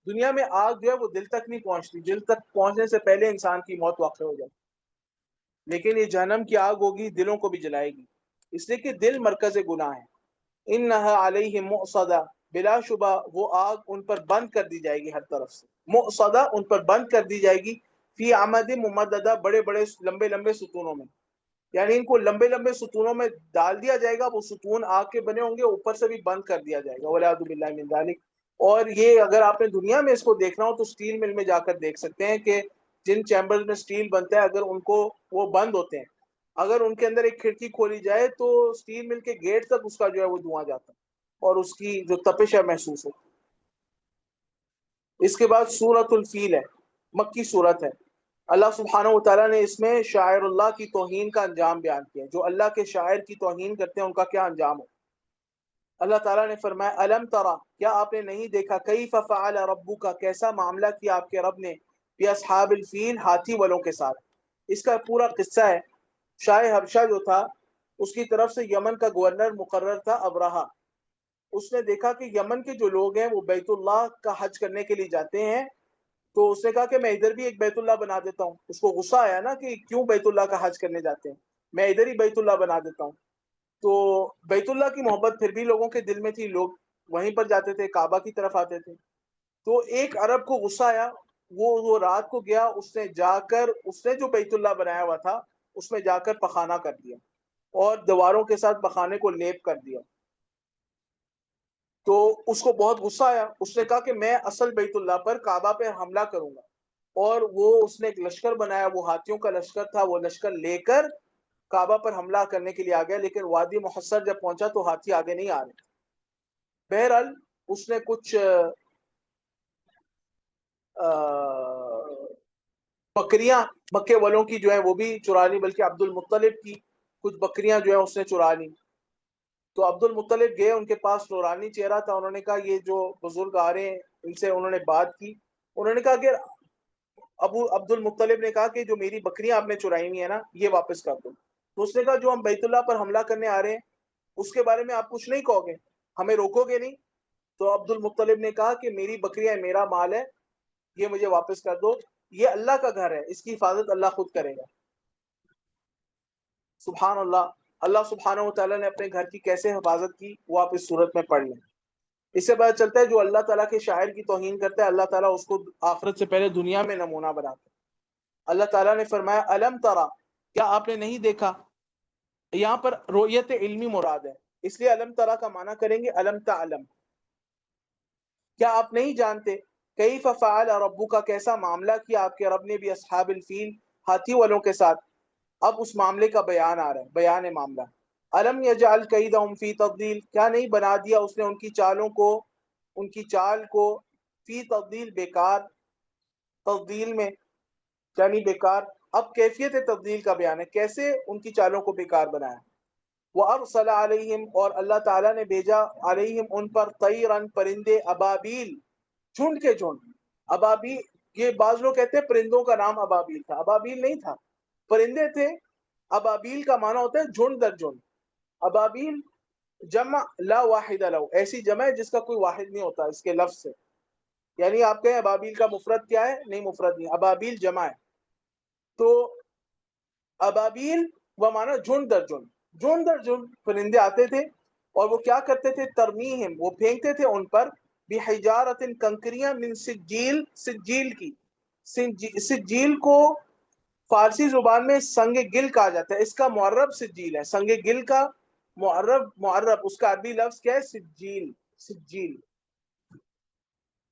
دنیا میں آگ جو ہے وہ دل تک نہیں پہنچتی، دل تک پہنچنے سے پہلے انسان کی موت واقع ہو جاتی، لیکن یہ جہنم کی آگ ہوگی، دلوں کو بھی جلائے گی، اس لیے کہ دل مرکز گناہ ہے۔ انہا علیہم مؤصدہ، بلا شبہ وہ آگ ان پر بند کر دی جائے گی ہر طرف سے، مؤصدہ ان پر بند کر دی جائے گی، فی عمد ممددہ، بڑے بڑے لمبے لمبے ستونوں میں، یعنی ان کو لمبے لمبے ستونوں میں ڈال دیا جائے گا، وہ ستون آگ کے بنے ہوں گے، اوپر سے بھی بند کر دیا جائے گا، والعیاذ باللہ من ذلک۔ اور یہ اگر آپ نے دنیا میں اس کو دیکھنا ہو تو سٹیل مل میں جا کر دیکھ سکتے ہیں کہ جن چیمبر میں سٹیل بنتا ہے، اگر ان کو وہ بند ہوتے ہیں، اگر ان کے اندر ایک کھڑکی کھولی جائے تو سٹیل مل کے گیٹ تک اس کا جو ہے وہ دھواں جاتا ہے اور اس کی جو تپش ہے محسوس ہوتی۔ اس کے بعد سورۃ الفیل ہے، مکی سورت ہے۔ اللہ سبحانہ و تعالیٰ نے اس میں شاعر اللہ کی توہین کا انجام بیان کیا ہے، جو اللہ کے شاعر کی توہین کرتے ہیں ان کا کیا انجام ہو۔ اللہ تعالیٰ نے فرمایا الم ترا، کیا آپ نے نہیں دیکھا، کیف فعل ربک، کیسا معاملہ کیا آپ کے رب نے، باصحاب الفیل، ہاتھی والوں کے ساتھ۔ اس کا پورا قصہ ہے، شاہ حبشہ جو تھا اس کی طرف سے یمن کا گورنر مقرر تھا ابرہہ، اس نے دیکھا کہ یمن کے جو لوگ ہیں وہ بیت اللہ کا حج کرنے کے لیے جاتے ہیں، تو اس نے کہا کہ میں ادھر بھی ایک بیت اللہ بنا دیتا ہوں. اس کو غصہ آیا نا کہ کیوں بیت اللہ کا حج کرنے جاتے ہیں, میں ادھر ہی بیت اللہ بنا دیتا ہوں. تو بیت اللہ کی محبت پھر بھی لوگوں کے دل میں تھی, لوگ وہیں پر جاتے تھے, کعبہ کی طرف آتے تھے. تو ایک عرب کو غصہ آیا, وہ رات کو گیا, اس نے جا کر اس نے جو بیت اللہ بنایا ہوا تھا اس میں جا کر پخانہ کر دیا اور دیواروں کے ساتھ پخانے کو لیپ کر دیا. تو اس کو بہت غصہ آیا, اس نے کہا کہ میں اصل بیت اللہ پر, کعبہ پہ حملہ کروں گا. اور وہ اس نے ایک لشکر بنایا, وہ ہاتھیوں کا لشکر تھا, وہ لشکر لے کر کعبہ پر حملہ کرنے کے لیے آ گیا. لیکن وادی محصر جب پہنچا تو ہاتھی آگے نہیں آ رہے. بہرحال اس نے کچھ بکریاں مکے والوں کی جو ہے وہ بھی چرا لی, بلکہ عبد المطلب کی کچھ بکریاں جو ہے اس نے چرا لی. تو عبد المطلب گئے, ان کے پاس نورانی چہرہ تھا, انہوں نے کہا یہ جو بزرگ آ رہے ہیں ان سے انہوں نے بات کی. انہوں نے کہا کہ ابو عبد المطلب نے کہا کہ جو میری بکریاں آپ نے چرائی ہوئی ہیں نا یہ واپس کر دو. تو اس نے کہا جو ہم بیت اللہ پر حملہ کرنے آ رہے ہیں اس کے بارے میں آپ کچھ نہیں کہو گے, ہمیں روکو گے نہیں؟ تو عبد المطلب نے کہا کہ میری بکریاں میرا مال ہے, یہ مجھے واپس کر دو, یہ اللہ کا گھر ہے, اس کی حفاظت اللہ خود کرے گا. سبحان اللہ, اللہ سبحانہ و تعالیٰ نے اپنے گھر کی کیسے حفاظت کی وہ آپ اس صورت میں پڑھ لیں. اس سے پتہ چلتا ہے جو اللہ تعالیٰ کے شاعر کی توہین کرتا ہے اللہ تعالیٰ اس کو آخرت سے پہلے دنیا میں نمونہ بناتا ہے. اللہ تعالیٰ نے فرمایا الم ترا, کیا آپ نے نہیں دیکھا؟ یہاں پر رؤیت علمی مراد ہے, اس لیے الم ترا کا معنی کریں گے الم تعلم, کیا آپ نہیں جانتے؟ کیف فعل ربک, کیسا معاملہ کیا آپ کے رب نے بھی اصحاب الفیل, ہاتھی والوں کے ساتھ. اب اس معاملے کا بیان آ رہا ہے, بیان معاملہ. الم یجعل کیدہم فی تضلیل, کیا نہیں بنا دیا اس نے ان کی چالوں کو, ان کی چال کو, فی تضلیل بیکار, تضلیل میں یعنی بیکار. اب کیفیت تبدیل کا بیان ہے, کیسے ان کی چالوں کو بیکار بنایا. وَأَرْسَلَ عَلَيْهِمْ, اور اللہ تعالیٰ نے بھیجا, علیہم ان پر, طیرن پرندے, ابابیل جھنڈ کے جھنڈ. ابابیل, یہ بعض لوگ کہتے ہیں پرندوں کا نام ابابیل تھا, ابابیل نہیں تھا, پرندے تھے. ابابیل کا معنی ہوتا ہے جھنڈ در جھنڈ. ابابیل جمع لا واحد لو, ایسی جمع ہے جس کا کوئی واحد نہیں ہوتا اس کے لفظ سے. یعنی آپ کہیں ابابیل کا مفرد کیا ہے؟ نہیں, مفرد نہیں, ابابیل جمع ہے. تو ابابیل وہ مانا جھنڈ در جھنڈ, جھنڈ در جھنڈ پرندے آتے تھے اور وہ کیا کرتے تھے؟ ترمیہم, وہ پھینکتے تھے ان پر, بحجارۃ, کنکریاں, من سجیل, سجیل کی. سجیل کو فارسی زبان میں سنگ گل کہا جاتا ہے, اس کا معرب سجیل ہے. سنگ گل کا معرب اس کا عربی لفظ کیا ہے؟ سجیل, سجیل.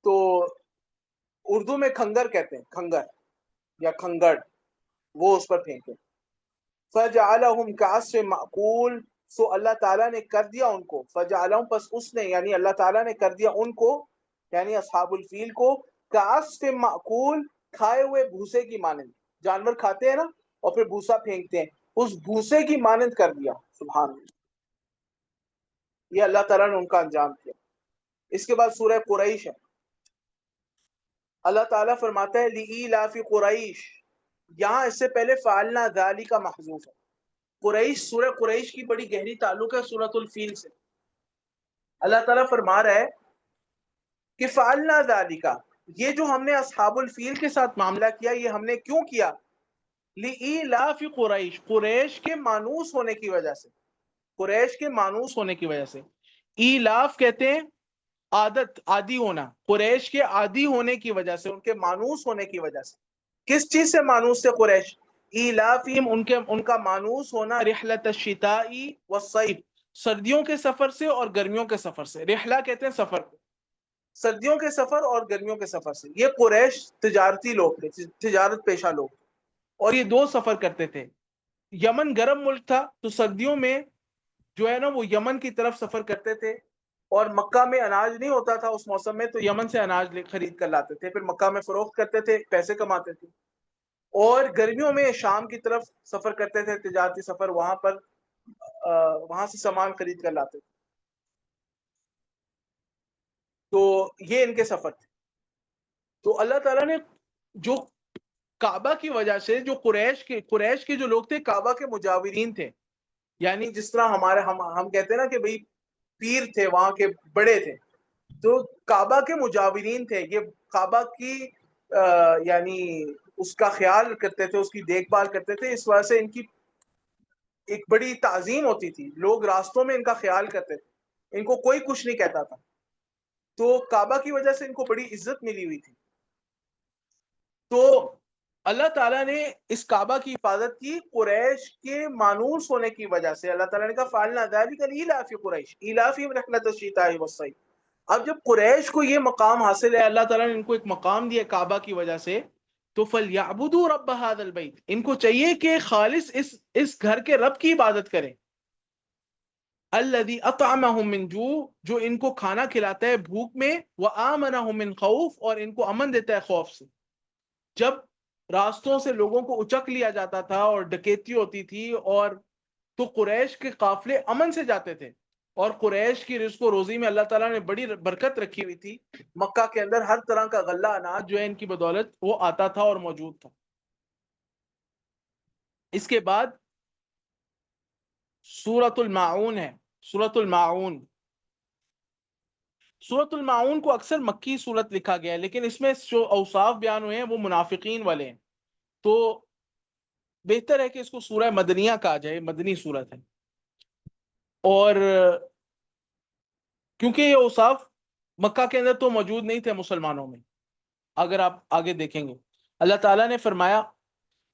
تو اردو میں کھنگر کہتے ہیں, کھنگر یا کھنگڑ, وہ اس پر پھینکے. فجعلہم کعصف مأکول, سو اللہ تعالیٰ نے کر دیا ان کو, فجعلہم پس اس نے یعنی اللہ تعالیٰ نے کر دیا ان کو یعنی اصحاب الفیل کو, کعصف مأکول, کھائے ہوئے بھوسے کی مانند. جانور کھاتے ہیں نا اور پھر بھوسا پھینکتے ہیں, اس بھوسے کی مانند کر دیا. سبحان اللہ, یہ اللہ تعالیٰ نے ان کا انجام کیا. اس کے بعد سورہ قریش ہے. اللہ تعالیٰ فرماتا ہے لإیلاف قریش, یہاں اس سے پہلے فعلنا ذالک محذوف ہے. قریش, سورہ قریش کی بڑی گہری تعلق ہے سورۃ الفیل سے. اللہ تعالیٰ فرما رہا ہے کہ فعلنا ذالک, یہ جو ہم نے اصحاب الفیل کے ساتھ معاملہ کیا یہ ہم نے کیوں کیا؟ لإیلاف قریش, قریش کے مانوس ہونے کی وجہ سے, قریش کے مانوس ہونے کی وجہ سے. ایلاف کہتے ہیں عادت, عادی ہونا, قریش کے عادی ہونے کی وجہ سے, ان کے مانوس ہونے کی وجہ سے. کس چیز سے مانوس سے قریش؟ ایلافیم, ان کا مانوس ہونا, رحلت الشتاء والصیف, سردیوں کے سفر سے اور گرمیوں کے سفر سے. رحلہ کہتے ہیں سفر کو, سردیوں کے سفر اور گرمیوں کے سفر سے. یہ قریش تجارتی لوگ تھے, تجارت پیشہ لوگ, اور یہ دو سفر کرتے تھے. یمن گرم ملک تھا تو سردیوں میں جو ہے نا وہ یمن کی طرف سفر کرتے تھے, اور مکہ میں اناج نہیں ہوتا تھا اس موسم میں تو یمن سے اناج خرید کر لاتے تھے, پھر مکہ میں فروخت کرتے تھے, پیسے کماتے تھے. اور گرمیوں میں شام کی طرف سفر کرتے تھے, تجارتی سفر, وہاں پر وہاں سے سامان خرید کر لاتے تھے. تو یہ ان کے سفر تھے. تو اللہ تعالیٰ نے جو کعبہ کی وجہ سے, جو قریش کے جو لوگ تھے کعبہ کے مجاورین تھے, یعنی جس طرح ہمارے ہم کہتے ہیں نا کہ بھئی پیر تھے, وہاں کے بڑے تھے, تو کعبہ کے مجاورین تھے. یہ کعبہ کی یعنی اس کا خیال کرتے تھے، اس کی دیکھ بھال کرتے تھے، اس وجہ سے ان کی ایک بڑی تعظیم ہوتی تھی، لوگ راستوں میں ان کا خیال کرتے تھے، ان کو کوئی کچھ نہیں کہتا تھا، تو کعبہ کی وجہ سے ان کو بڑی عزت ملی ہوئی تھی۔ تو اللہ تعالیٰ نے اس کعبہ کی حفاظت کی قریش کے مانوس ہونے کی وجہ سے۔ اللہ تعالیٰ نے کہا فعلنا ذلک لإیلاف قریش ایلافہم رحلۃ الشتاء والصیف۔ اب جب قریش کو یہ مقام حاصل ہے، اللہ تعالیٰ نے ان کو ایک مقام دیا کعبہ کی وجہ سے، تو فَلْيَعْبُدُوا رَبَّ هَذَا الْبَيْتِ، ان کو چاہیے کہ خالص اس گھر کے رب کی عبادت کریں، الذی اطعمہم من جوع، جو ان کو کھانا کھلاتا ہے بھوک میں، وآمنہم من خوف، اور ان کو امن دیتا ہے خوف سے۔ جب راستوں سے لوگوں کو اچک لیا جاتا تھا اور ڈکیتی ہوتی تھی، اور تو قریش کے قافلے امن سے جاتے تھے، اور قریش کی رزق و روزی میں اللہ تعالیٰ نے بڑی برکت رکھی ہوئی تھی۔ مکہ کے اندر ہر طرح کا غلہ اناج جو ہے ان کی بدولت وہ آتا تھا اور موجود تھا۔ اس کے بعد سورۃ الماعون ہے، سورۃ الماعون۔ سورۃ الماعون کو اکثر مکی سورت لکھا گیا ہے، لیکن اس میں جو اوصاف بیان ہوئے ہیں وہ منافقین والے ہیں، تو بہتر ہے کہ اس کو سورہ مدنیہ کہا جائے، مدنی سورت ہے۔ اور کیونکہ یہ اوصاف مکہ کے اندر تو موجود نہیں تھے مسلمانوں میں، اگر آپ آگے دیکھیں گے اللہ تعالیٰ نے فرمایا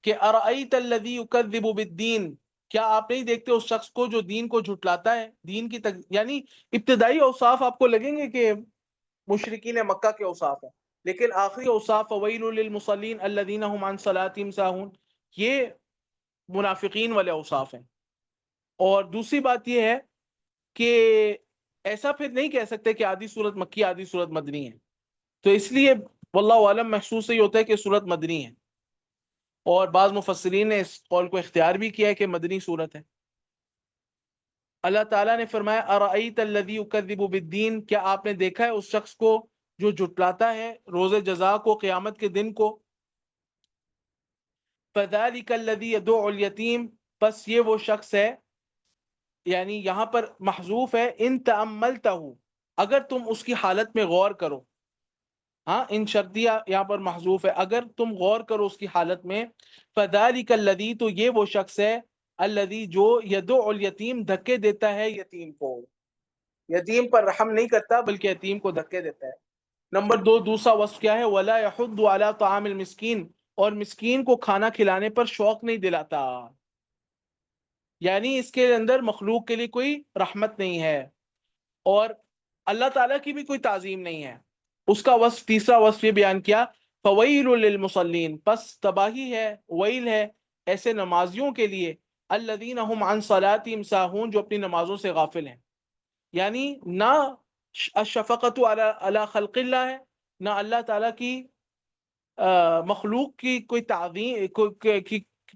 کہ ارأیت الذی یکذب بالدین، کیا آپ نہیں دیکھتے اس شخص کو جو دین کو جھٹلاتا ہے، دین کی یعنی ابتدائی اوصاف آپ کو لگیں گے کہ مشرکین مکہ کے اوصاف ہیں، لیکن آخری اوصاف فویل للمصلین الذین هم عن صلاتهم ساہون، یہ منافقین والے اوصاف ہیں۔ اور دوسری بات یہ ہے کہ ایسا پھر نہیں کہہ سکتے کہ آدھی صورت مکی آدھی صورت مدنی ہے، تو اس لیے واللہ عالم محسوس یہ ہوتا ہے کہ صورت مدنی ہے، اور بعض مفسرین نے اس قول کو اختیار بھی کیا ہے کہ مدنی صورت ہے۔ اللہ تعالیٰ نے فرمایا ارأیت الذی یکذب بالدین، کیا آپ نے دیکھا ہے اس شخص کو جو جھٹلاتا ہے روز جزا کو، قیامت کے دن کو، فذلک الذی یدع الیتیم، بس یہ وہ شخص ہے، یعنی یہاں پر محذوف ہے ان تأملتہ، اگر تم اس کی حالت میں غور کرو، ہاں ان شرطیہ یہاں پر محذوف ہے، اگر تم غور کرو اس کی حالت میں، فذلک الذی، تو یہ وہ شخص ہے، الذی جو یدع الیتیم، دھکے دیتا ہے یتیم کو، یتیم پر رحم نہیں کرتا بلکہ یتیم کو دھکے دیتا ہے۔ نمبر 2 دوسرا وصف کیا ہے، ولا یحض علی طعام المسکین، اور مسکین کو کھانا کھلانے پر شوق نہیں دلاتا، یعنی اس کے اندر مخلوق کے لیے کوئی رحمت نہیں ہے، اور اللہ تعالیٰ کی بھی کوئی تعظیم نہیں ہے۔ اس کا وصف تیسرا وصف یہ بیان کیا، فویل للمصلین، پس تباہی ہے، ویل ہے ایسے نمازیوں کے لیے، الذین هم عن صلاتهم ساہون، جو اپنی نمازوں سے غافل ہیں، یعنی نہ الشفقۃ علی خلق اللہ ہے، نہ اللہ تعالیٰ کی مخلوق کی کوئی تعظیم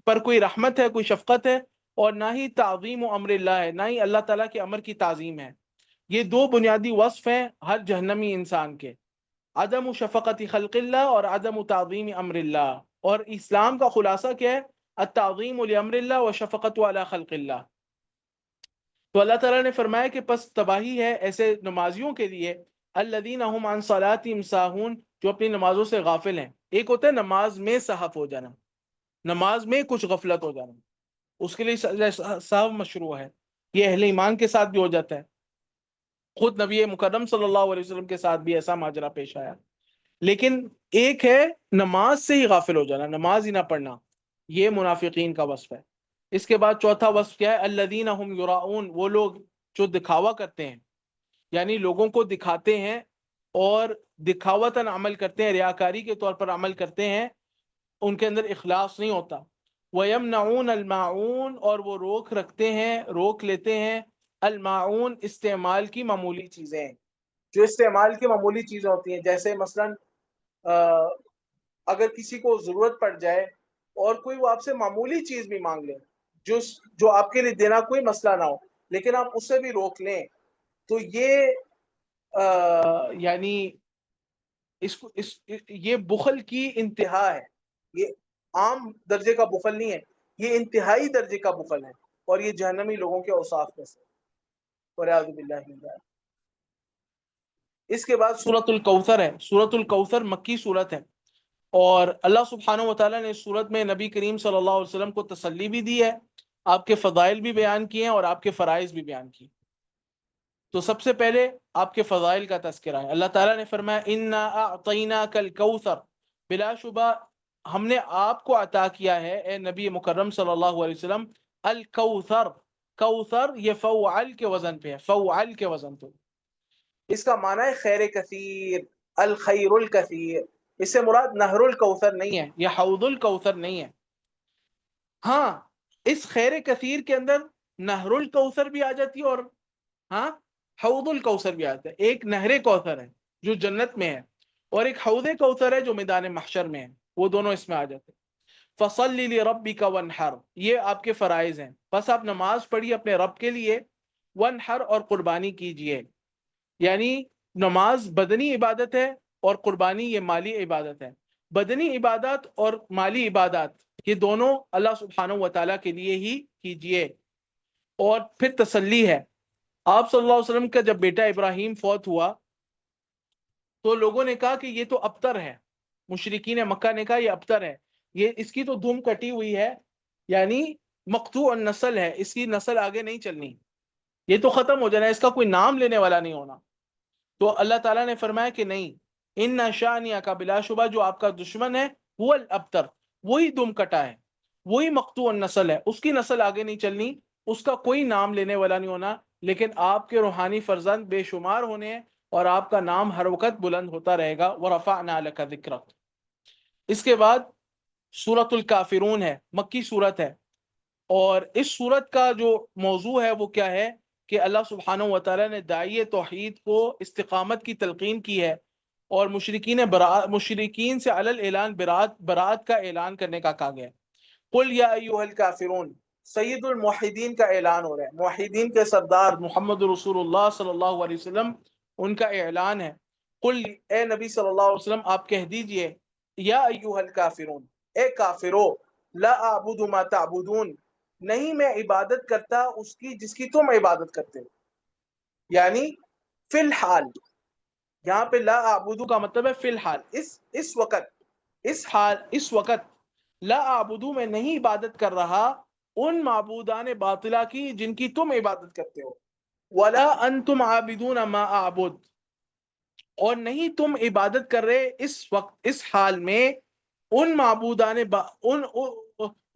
پر کوئی رحمت ہے، کوئی شفقت ہے، اور نہ ہی تعظیم و امر اللہ ہے، نہ ہی اللہ تعالیٰ کے امر کی تعظیم ہے۔ یہ دو بنیادی وصف ہیں ہر جہنمی انسان کے، عدم شفقت خلق اللہ اور عدم تعظیم امر اللہ۔ اور اسلام کا خلاصہ کیا ہے، التعظیم لامر اللہ و شفقت علی خلق اللہ۔ تو اللہ تعالیٰ نے فرمایا کہ پس تباہی ہے ایسے نمازیوں کے لیے، الذین هم عن صلاتهم ساہون، جو اپنی نمازوں سے غافل ہیں۔ ایک ہوتا ہے نماز میں سہو ہو جانا، نماز میں کچھ غفلت ہو جانا، اس کے لیے سہو مشروع ہے، یہ اہل ایمان کے ساتھ بھی ہو جاتا ہے، خود نبی مکرم صلی اللہ علیہ وسلم کے ساتھ بھی ایسا ماجرا پیش آیا۔ لیکن ایک ہے نماز سے ہی غافل ہو جانا، نماز ہی نہ پڑھنا، یہ منافقین کا وصف ہے۔ اس کے بعد چوتھا وصف کیا ہے، الذین هم یراؤن، وہ لوگ جو دکھاوا کرتے ہیں، یعنی لوگوں کو دکھاتے ہیں اور دکھاوتاً عمل کرتے ہیں، ریاکاری کے طور پر عمل کرتے ہیں، ان کے اندر اخلاص نہیں ہوتا۔ وَيَمْنَعُونَ الْمَاعُونَ، اور وہ روک لیتے ہیں الماعون، استعمال کی معمولی چیزیں، جو استعمال کی معمولی چیزیں ہوتی ہیں، جیسے مثلا اگر کسی کو ضرورت پڑ جائے اور کوئی وہ آپ سے معمولی چیز بھی مانگ لے، جو آپ کے لیے دینا کوئی مسئلہ نہ ہو، لیکن آپ اسے بھی روک لیں، تو یہ یعنی یہ بخل کی انتہا ہے، یہ عام درجے کا بخل نہیں ہے، یہ انتہائی درجے کا بخل ہے، اور یہ جہنمی لوگوں کے اوصاف میں سے، والعیاذ باللہ من ذلک۔ اس کے بعد سورۃ الکوثر ہے، سورۃ الکوثر مکی سورت ہے، اور اللہ سبحانہ و تعالیٰ نے اس صورت میں نبی کریم صلی اللہ علیہ وسلم کو تسلی بھی دی ہے، آپ کے فضائل بھی بیان کیے ہیں اور آپ کے فرائض بھی بیان کیے۔ تو سب سے پہلے آپ کے فضائل کا تذکرہ ہے۔ اللہ تعالیٰ نے فرمایا انا اعطیناک الکوثر، بلا شبہ ہم نے آپ کو عطا کیا ہے اے نبی مکرم صلی اللہ علیہ وسلم الکوثر۔ کوثر یہ فوعل کے وزن پہ ہے، فوعل کے وزن پہ، اس کا معنی ہے خیر کثیر، الخیر الکثیر۔ اس سے مراد نہر الکوثر نہیں ہے، یہ حوض الکوثر نہیں ہے۔ ہاں اس خیر کثیر کے اندر نہر الکوثر بھی آ جاتی ہے اور ہاں حوض الکوثر بھی آتا ہے۔ ایک نہر کوثر ہے جو جنت میں ہے اور ایک حوض کوثر ہے جو میدان محشر میں ہے، وہ دونوں اس میں آ جاتے ہیں۔ فَصَلِّ لِرَبِّكَ وَانْحَرْ، یہ آپ کے فرائض ہیں، بس آپ نماز پڑھیے اپنے رب کے لیے، وانحر اور قربانی کیجئے۔ یعنی نماز بدنی عبادت ہے اور قربانی یہ مالی عبادت ہے۔ بدنی عبادات اور مالی عبادات یہ دونوں اللہ سبحانہ و تعالیٰ کے لیے ہی کیجئے۔ اور پھر تسلی ہے، آپ صلی اللہ علیہ وسلم کا جب بیٹا ابراہیم فوت ہوا تو لوگوں نے کہا کہ یہ تو ابتر ہے، مشرکین مکہ نے کہا یہ ابتر ہے، یہ اس کی تو دھوم کٹی ہوئی ہے، یعنی مقطوع النسل ہے، اس کی نسل آگے نہیں چلنی، یہ تو ختم ہو جانا ہے، اس کا کوئی نام لینے والا نہیں ہونا۔ تو اللہ تعالیٰ نے فرمایا کہ نہیں، ان شانیہ کا، بلا شبہ جو آپ کا دشمن ہے وہ الابتر، وہی دم کٹا ہے، وہی مقطوع النسل ہے، اس کی نسل آگے نہیں چلنی، اس کا کوئی نام لینے والا نہیں ہونا، لیکن آپ کے روحانی فرزند بے شمار ہونے ہیں اور آپ کا نام ہر وقت بلند ہوتا رہے گا۔ وَرَفَعْنَا لَكَ ذِكْرَكَ۔ اس کے بعد سورۃ الکافرون ہے، مکی سورت ہے، اور اس سورت کا جو موضوع ہے وہ کیا ہے کہ اللہ سبحانہ و تعالیٰ نے داعی توحید کو استقامت کی تلقین کی ہے اور مشرکین سے علی الاعلان برات کا اعلان کرنے کا کہا گیا ہے۔ قل یا ایھا الکافرون، سید الموحدین کا اعلان ہو رہا ہے، موحدین کے سردار محمد رسول اللہ صلی اللہ علیہ وسلم، ان کا اعلان ہے۔ قل، اے نبی صلی اللہ علیہ وسلم آپ کہہ دیجئے، یا ایھا الکافرون، اے کافرو، لا اعبد ما تعبدون، نہیں میں عبادت کرتا اس کی جس کی تم عبادت کرتے ہو، یعنی فی الحال، یہاں پہ لا اعبدو کا مطلب ہے فی الحال، اس وقت، اس وقت لا اعبدو میں نہیں عبادت کر رہا ان معبودان باطلہ کی جن کی تم عبادت کرتے ہو، ولا انتم عابدون ما اعبد، اور نہیں تم عبادت کر رہے اس وقت، اس حال میں ان معبودان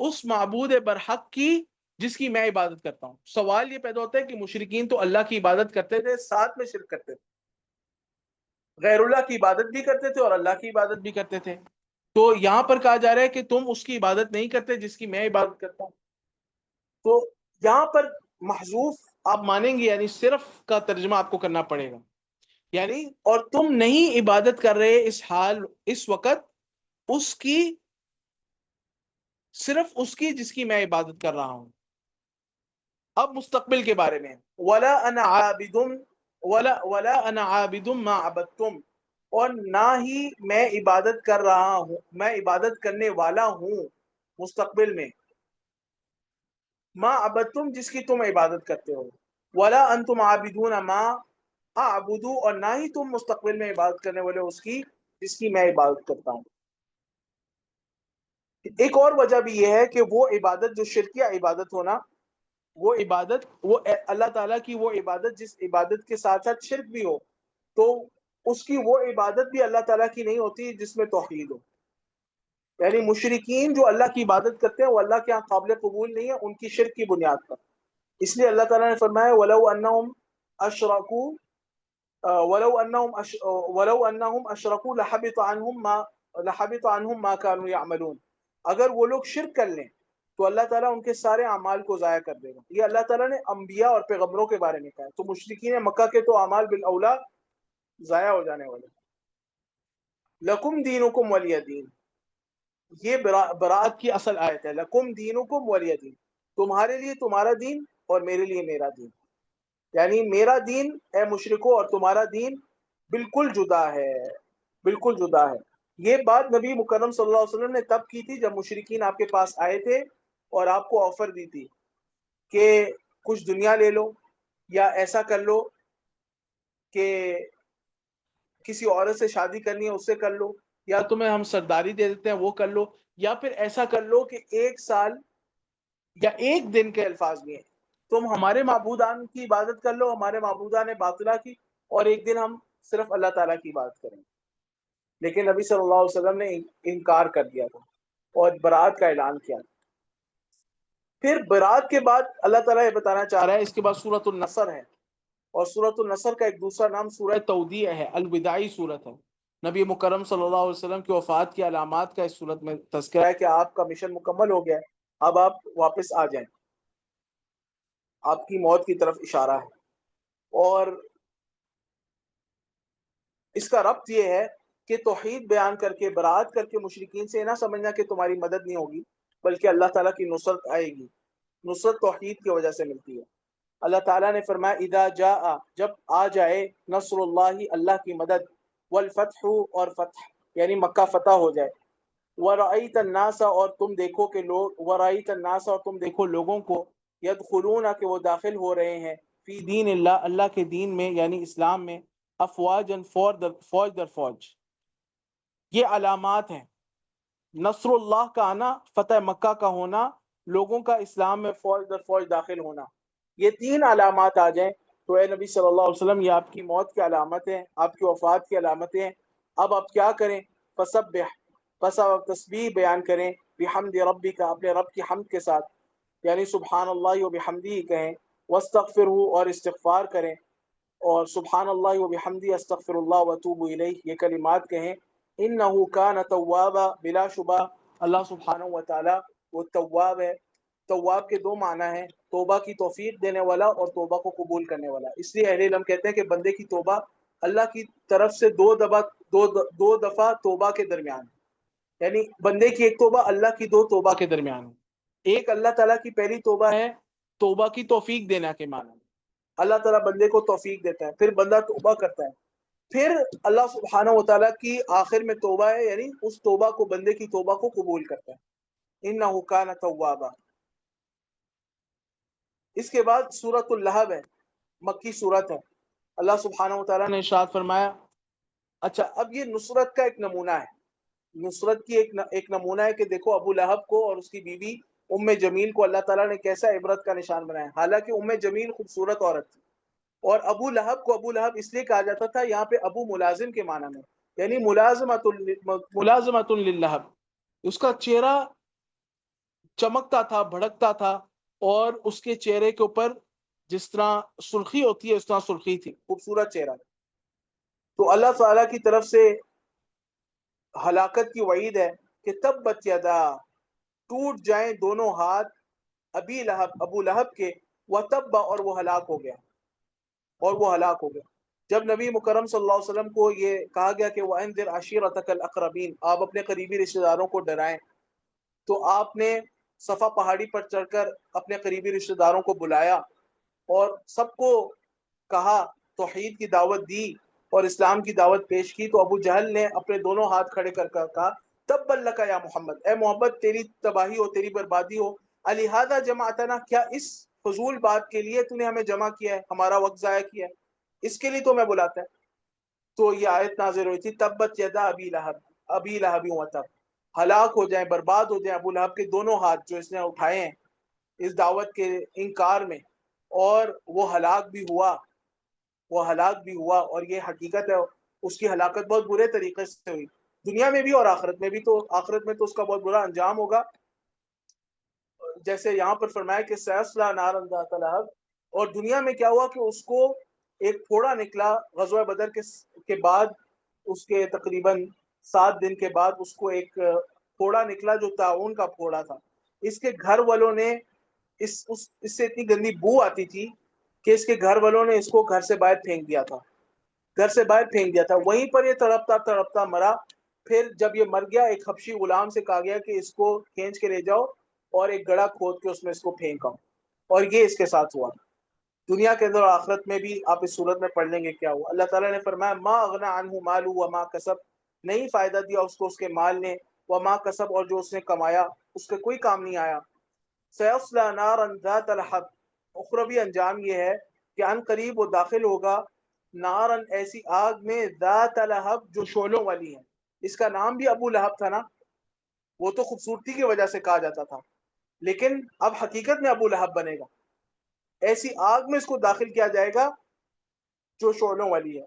اس معبود برحق کی جس کی میں عبادت کرتا ہوں۔ سوال یہ پیدا ہوتا ہے کہ مشرکین تو اللہ کی عبادت کرتے تھے، ساتھ میں شرک کرتے تھے، غیر اللہ کی عبادت بھی کرتے تھے اور اللہ کی عبادت بھی کرتے تھے، تو یہاں پر کہا جا رہا ہے کہ تم اس کی عبادت نہیں کرتے جس کی میں عبادت کرتا ہوں۔ تو یہاں پر محذوف آپ مانیں گے، یعنی صرف کا ترجمہ آپ کو کرنا پڑے گا، یعنی اور تم نہیں عبادت کر رہے اس حال، اس وقت، اس کی، صرف اس کی جس کی میں عبادت کر رہا ہوں۔ اب مستقبل کے بارے میں، ولا انا عابد ولا انا عابد ما عبدتم، اور نہ ہی میں عبادت کر رہا ہوں، میں عبادت کرنے والا ہوں مستقبل میں، ما عبدتم جس کی تم عبادت کرتے ہو، ولا انتم عابدون ما اعبدو، اور نہ ہی تم مستقبل میں عبادت کرنے والے اس کی جس کی میں عبادت کرتا ہوں۔ ایک اور وجہ بھی یہ ہے کہ وہ عبادت جو شرکیہ عبادت ہونا، وہ عبادت، وہ اللہ تعالیٰ کی وہ عبادت جس عبادت کے ساتھ ساتھ شرک بھی ہو، تو اس کی وہ عبادت بھی اللہ تعالیٰ کی نہیں ہوتی جس میں توحید ہو، یعنی مشرکین جو اللہ کی عبادت کرتے ہیں وہ اللہ کے یہاں قابل قبول نہیں ہے ان کی شرک کی بنیاد پر۔ اس لیے اللہ تعالیٰ نے فرمایا وَلَوْ أَنَّهُمْ أَشْرَكُوا وَلَوْ أَنَّهُمْ أَشْرَكُوا لَحَبِطَ عَنْهُمْ مَا كَانُوا يَعْمَلُونَ، اگر وہ لوگ شرک کر لیں تو اللہ تعالیٰ ان کے سارے اعمال کو ضائع کر دے گا۔ یہ اللہ تعالیٰ نے انبیاء اور پیغمبروں کے بارے میں کہا ہے، تو مشرکین مکہ کے تو اعمال بالاولا ضائع ہو جانے والے۔ لَكُمْ دِينُكُمْ وَلِيَ دِينِ، یہ برات کی اصل آیت ہے، لَكُمْ دِينُكُمْ وَلِيَ دِينِ، تمہارے لیے تمہارا دین اور میرے لیے میرا دین، یعنی میرا دین اے مشرکو اور تمہارا دین بالکل جدا ہے، بالکل جدا ہے۔ یہ بات نبی مکرم صلی اللہ علیہ وسلم نے تب کی تھی جب مشرکین آپ کے پاس آئے تھے اور آپ کو آفر دی تھی کہ کچھ دنیا لے لو یا ایسا کر لو کہ کسی عورت سے شادی کرنی ہے اس سے کر لو، یا تمہیں ہم سرداری دے دیتے ہیں وہ کر لو، یا پھر ایسا کر لو کہ 1 سال یا 1 دن کے الفاظ بھی ہیں، تم ہمارے معبودان کی عبادت کر لو، ہمارے معبودان باطلہ کی، اور 1 دن ہم صرف اللہ تعالیٰ کی عبادت کریں گے۔ لیکن نبی صلی اللہ علیہ وسلم نے انکار کر دیا تھا اور برات کا اعلان کیا تھا۔ پھر برات کے بعد اللہ تعالیٰ یہ بتانا چاہ رہا ہے، اس کے بعد سورۃ النصر ہے، اور سورۃ النصر کا ایک دوسرا نام سورہ تودیع ہے، الوداعی سورت ہے۔ نبی مکرم صلی اللہ علیہ وسلم کی وفات کی علامات کا اس سورت میں تذکرہ ہے کہ آپ کا مشن مکمل ہو گیا ہے، اب آپ واپس آ جائیں، آپ کی موت کی طرف اشارہ ہے۔ اور اس کا ربط یہ ہے کہ توحید بیان کر کے برات کر کے مشرکین سے نہ سمجھنا کہ تمہاری مدد نہیں ہوگی، بلکہ اللہ تعالیٰ کی نصرت آئے گی۔ نصرت توحید کی وجہ سے ملتی ہے۔ اللہ تعالیٰ نے فرمایا اذا جاء، جب آ جائے، نصر اللہ، اللہ کی مدد، والفتح، اور فتح یعنی مکہ فتح ہو جائے، ورأیت الناس، اور تم دیکھو کہ لوگ، ورأیت الناس، اور تم دیکھو لوگوں کو، یدخلون، کہ وہ داخل ہو رہے ہیں، فی دین اللہ، اللہ کے دین میں یعنی اسلام میں، افواجا، فوج در فوج۔ یہ علامات ہیں، نصر اللہ کا آنا، فتح مکہ کا ہونا، لوگوں کا اسلام میں فوج در فوج داخل ہونا، یہ 3 علامات آ جائیں تو اے نبی صلی اللہ علیہ وسلم، یہ آپ کی موت کی علامت ہیں، آپ کی وفات کی علامتیں ہیں۔ اب آپ کیا کریں؟ فسبح، پس آپ تسبیح بیان کریں، بحمد ربک، اپنے رب کی حمد کے ساتھ، یعنی سبحان اللہ و بحمدہ کہیں، واستغفرہ، اور استغفار کریں، اور سبحان اللہ و بحمدہ، استغفر اللہ واتوب الیہ، یہ کلمات کہیں۔ انہ کان توابا، بلا شبہ اللہ سبحانہ و تعالی وہ تواب ہے۔ تواب کے 2 معنی ہیں، توبہ کی توفیق دینے والا اور توبہ کو قبول کرنے والا۔ اس لیے اہل علم کہتے ہیں کہ بندے کی توبہ اللہ کی طرف سے 2 دفعہ توبہ کے درمیان ہے، یعنی بندے کی ایک توبہ اللہ کی 2 توبہ کے درمیان ہے۔ ایک اللہ تعالیٰ کی پہلی توبہ ہے توبہ کی توفیق دینا کے معنی میں، اللہ تعالیٰ بندے کو توفیق دیتا ہے، پھر بندہ توبہ کرتا ہے، پھر اللہ سبحانہ و تعالیٰ کی آخر میں توبہ ہے، یعنی اس توبہ کو، بندے کی توبہ کو قبول کرتا ہے۔ انہ کان توابا۔ اس کے بعد سورۃ اللہب ہے، مکی سورت ہے۔ اللہ سبحانہ و تعالیٰ نے ارشاد فرمایا، اچھا اب یہ نصرت کا ایک نمونہ ہے، نصرت کی ایک نمونہ ہے کہ دیکھو ابو لہب کو اور اس کی بیوی ام جمیل کو اللہ تعالیٰ نے کیسا عبرت کا نشان بنایا۔ حالانکہ ام جمیل خوبصورت عورت تھی، اور ابو لہب کو ابو لہب اس لیے کہا جاتا تھا، یہاں پہ ابو ملازم کے معنی میں، یعنی ملازمۃ للہب، اس کا چہرہ چمکتا تھا، بھڑکتا تھا، اور اس کے چہرے کے اوپر جس طرح سرخی ہوتی ہے اس طرح سرخی تھی، خوبصورت چہرہ۔ تو اللہ تعالیٰ کی طرف سے ہلاکت کی وعید ہے کہ تبت یدا، ٹوٹ جائیں دونوں ہاتھ، ابی لہب، ابو لہب کے، وتب، اور وہ ہلاک ہو گیا، جب نبی مکرم صلی اللہ علیہ وسلم کو یہ کہا گیا کہ وَأَنذِرْ عَشِيرَتَكَ الْأَقْرَبِينَ، آپ اپنے قریبی رشتہ داروں کو ڈرائیں، تو آپ نے صفا پہاڑی پر چڑھ کر اپنے قریبی رشتہ داروں کو بلایا اور سب کو کہا، توحید کی دعوت دی اور اسلام کی دعوت پیش کی۔ تو ابو جہل نے اپنے دونوں ہاتھ کھڑے کر کہا تبا لک یا محمد، اے محمد تیری تباہی ہو، تیری بربادی ہو، الہذا جمعتنا، کیا اس فضول بات کے لیے تو نے ہمیں جمع کیا ہے، ہمارا وقت ضائع کیا ہے، اس کے لیے تو میں بلاتا ہے۔ تو یہ آیت نازل ہوئی تھی، تبت یدا ابی لہب وتب، ہلاک ہو جائیں، برباد ہو جائیں ابو لہب کے دونوں ہاتھ جو اس نے اٹھائے ہیں اس دعوت کے انکار میں، اور وہ ہلاک بھی ہوا، اور یہ حقیقت ہے، اس کی ہلاکت بہت برے طریقے سے ہوئی، دنیا میں بھی اور آخرت میں بھی۔ تو آخرت میں تو اس کا بہت برا انجام ہوگا، جیسے یہاں پر فرمایا کہ سیصلی نارا ذات لہب، اور دنیا میں کیا ہوا کہ اس کو ایک پھوڑا نکلا غزوہ بدر کے بعد، اس کے تقریباً 7 دن کے بعد اس کو ایک پھوڑا نکلا جو طاعون کا پھوڑا تھا۔ اس کے گھر والوں نے اس سے اتنی گندی بو آتی تھی کہ اس کے گھر والوں نے اس کو گھر سے باہر پھینک دیا تھا، وہیں پر یہ تڑپتا مرا۔ پھر جب یہ مر گیا، ایک حبشی غلام سے کہا گیا کہ اس کو کھینچ کے لے جاؤ اور ایک گڑھا کھود کے اس میں اس کو پھینکاؤ، اور یہ اس کے ساتھ ہوا۔ دنیا کے اندر اور آخرت میں بھی آپ اس صورت میں پڑھ لیں گے کیا ہوا۔ اللہ تعالیٰ نے فرمایا ما اغنی عنہ مالہ وما کسب، نہیں فائدہ دیا اس کو اس کے مال نے، وما کسب، اور جو اس نے کمایا اس کے کوئی کام نہیں آیا۔ سیصلی نارا ذات لہب، اخروی انجام یہ ہے کہ ان قریب وہ داخل ہوگا نارن، ایسی آگ میں، ذات لہب، جو شعلوں والی ہے، اس کا نام بھی ابو لہب تھا نا، وہ تو خوبصورتی کی وجہ سے کہا جاتا تھا، لیکن اب حقیقت میں ابو لہب بنے گا. ایسی آگ میں اس کو داخل کیا جائے گا جو شعلوں والی ہے.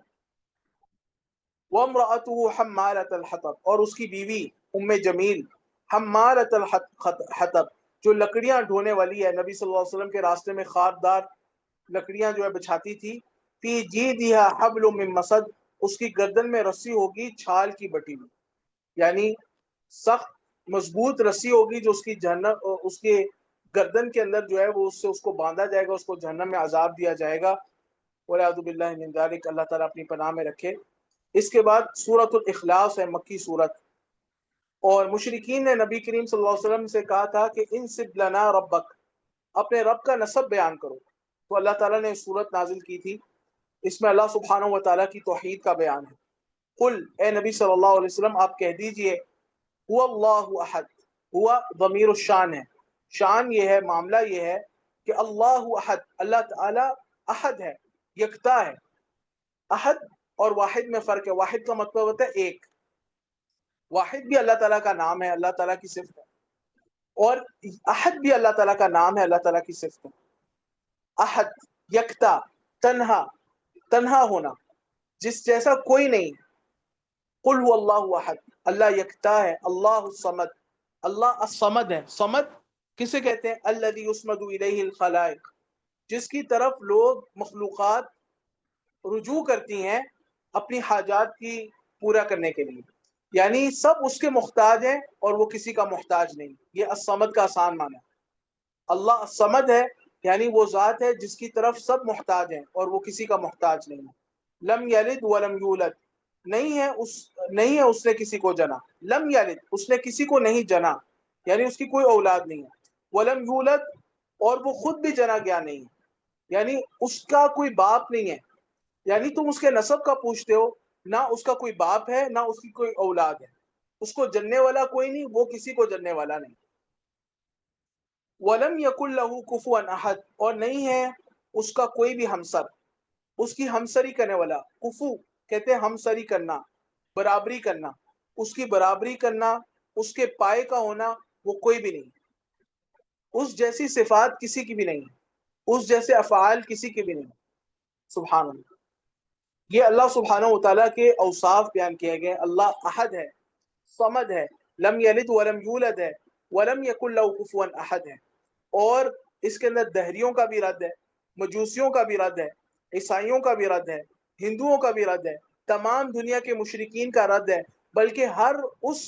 وَامْرَأَتُهُ حَمَّالَةَ الْحَطَبِ، اور اس کی بیوی ام جمیل حمالۃ الحطب، جو لکڑیاں ڈھونے والی ہے. نبی صلی اللہ علیہ وسلم کے راستے میں خاردار لکڑیاں جو ہے بچھاتی تھی. فی جیدها حبل من مسد، اس کی گردن میں رسی ہوگی چھال کی بٹی ہوئی، یعنی سخت مضبوط رسی ہوگی جو اس کی جہنم، اس کے گردن کے اندر جو ہے وہ اس سے اس کو باندھا جائے گا، اس کو جہنم میں عذاب دیا جائے گا. وَلَعُوذُ بِاللَّهِ مِنْ ذَلِكَ، اللہ تعالیٰ اپنی پناہ میں رکھے. اس کے بعد سورۃ الاخلاص ہے، مکی سورت. اور مشرکین نے نبی کریم صلی اللہ علیہ وسلم سے کہا تھا کہ انسب لنا ربک، اپنے رب کا نسب بیان کرو. تو اللہ تعالیٰ نے سورت نازل کی تھی، اس میں اللہ سبحانہ و تعالیٰ کی توحید کا بیان ہے. قل، اے نبی صلی اللہ علیہ وسلم آپ کہہ دیجئے، هو اللہ احد، ہوا ضمیر الشان ہے، شان یہ ہے، معاملہ یہ ہے کہ اللہ احد، اللہ تعالی احد ہے، یکتا ہے. احد اور واحد میں فرق ہے. واحد کا مطلب ہوتا ہے ایک، واحد بھی اللہ تعالیٰ کا نام ہے، اللہ تعالیٰ کی صفت ہے، اور احد بھی اللہ تعالیٰ کا نام ہے، اللہ تعالیٰ کی صفت ہے. احد یکتا، تنہا، تنہا ہونا، جس جیسا کوئی نہیں. قل هو اللہ احد، اللہ یکتا ہے. اللہ الصمد، اللہ الصمد ہے. صمد کسے کہتے ہیں؟ الذی یصمد الیہ الخلائق، جس کی طرف لوگ مخلوقات رجوع کرتی ہیں اپنی حاجات کی پورا کرنے کے لیے، یعنی سب اس کے محتاج ہیں اور وہ کسی کا محتاج نہیں. یہ الصمد کا آسان معنی ہے. اللہ الصمد ہے یعنی وہ ذات ہے جس کی طرف سب محتاج ہیں اور وہ کسی کا محتاج نہیں ہے. لم یلد ولم یولد، نہیں ہے اس نے کسی کو جنا. لم یلد، اس نے کسی کو نہیں جنا، یعنی اس کی کوئی اولاد نہیں ہے. ولم یولد، اور وہ خود بھی جنا گیا نہیں ہے، یعنی اس کا کوئی باپ نہیں ہے. یعنی تم اس کے نسب کا پوچھتے ہو، نہ اس کا کوئی باپ ہے نہ اس کی کوئی اولاد ہے. اس کو جننے والا کوئی نہیں، وہ کسی کو جننے والا نہیں. ولم یکن لہ کفوا احد، اور نہیں ہے اس کا کوئی بھی ہمسر، اس کی ہمسری کرنے والا. کفو کہتے ہیں ہمسری کرنا، برابری کرنا. اس کی برابری کرنا، اس کے پائے کا ہونا، وہ کوئی بھی نہیں. اس جیسی صفات کسی کی بھی نہیں، اس جیسے افعال کسی کی بھی نہیں. سبحان اللہ. یہ اللہ سبحانہ و تعالیٰ کے اوصاف بیان کیے گئے. اللہ احد ہے، صمد ہے، لم یلد ولم یولد ہے، ولم یکن لہ کفوا احد ہے. اور اس کے اندر دہریوں کا بھی رد ہے، مجوسیوں کا بھی رد ہے، عیسائیوں کا بھی رد ہے، ہندوؤں کا بھی رد ہے، تمام دنیا کے مشرکین کا رد ہے، بلکہ ہر اس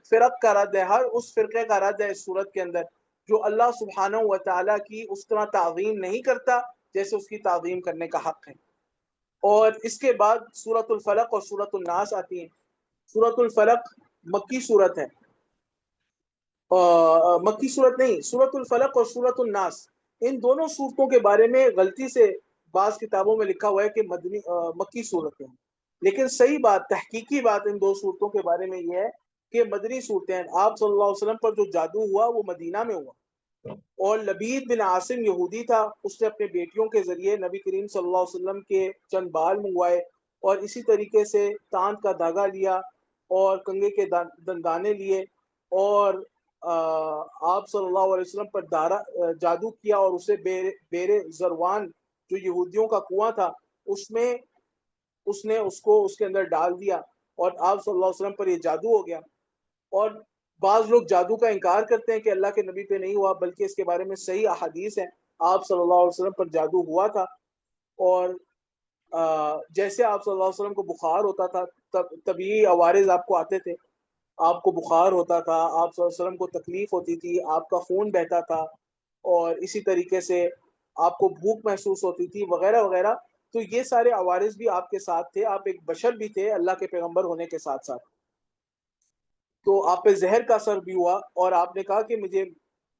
فرق کا رد ہے، ہر اس فرقے کا رد ہے اس صورت کے اندر جو اللہ سبحانہ و تعالیٰ کی اس طرح تعظیم نہیں کرتا جیسے اس کی تعظیم کرنے کا حق ہے. اور اس کے بعد سورۃ الفلق اور سورۃ الناس آتی ہیں. سورۃ الفلق مکی صورت ہے، مکی صورت نہیں، سورۃ الفلق اور سورۃ الناس، ان دونوں صورتوں کے بارے میں غلطی سے بعض کتابوں میں لکھا ہوا ہے کہ مکی صورتیں ہیں، لیکن صحیح بات، تحقیقی بات ان دو صورتوں کے بارے میں یہ ہے کہ مدنی صورتیں ہیں. آپ صلی اللہ علیہ وسلم پر جو جادو ہوا وہ مدینہ میں ہوا، اور لبید بن عاصم یہودی تھا، اس نے اپنے بیٹیوں کے ذریعے نبی کریم صلی اللہ علیہ وسلم کے چند بال منگوائے، اور اسی طریقے سے تاند کا دھاگا لیا اور کنگے کے دندانے لیے، اور آپ صلی اللہ علیہ وسلم پر جادو کیا، اور اسے بیر زروان جو یہودیوں کا کنواں تھا اس میں اس نے اس کو اس کے اندر ڈال دیا، اور آپ صلی اللہ علیہ وسلم پر یہ جادو ہو گیا. اور بعض لوگ جادو کا انکار کرتے ہیں کہ اللہ کے نبی پہ نہیں ہوا، بلکہ اس کے بارے میں صحیح احادیث ہیں. آپ صلی اللہ علیہ وسلم پر جادو ہوا تھا، اور جیسے آپ صلی اللہ علیہ وسلم کو بخار ہوتا تھا، طبیعی عوارض آپ کو آتے تھے، آپ کو بخار ہوتا تھا، آپ صلی اللہ علیہ وسلم کو تکلیف ہوتی تھی، آپ کا خون بہتا تھا، اور اسی طریقے سے آپ کو بھوک محسوس ہوتی تھی، وغیرہ وغیرہ. تو یہ سارے عوارض بھی آپ کے ساتھ تھے، آپ ایک بشر بھی تھے اللہ کے پیغمبر ہونے کے ساتھ ساتھ. تو آپ پہ زہر کا اثر بھی ہوا، اور آپ نے کہا کہ مجھے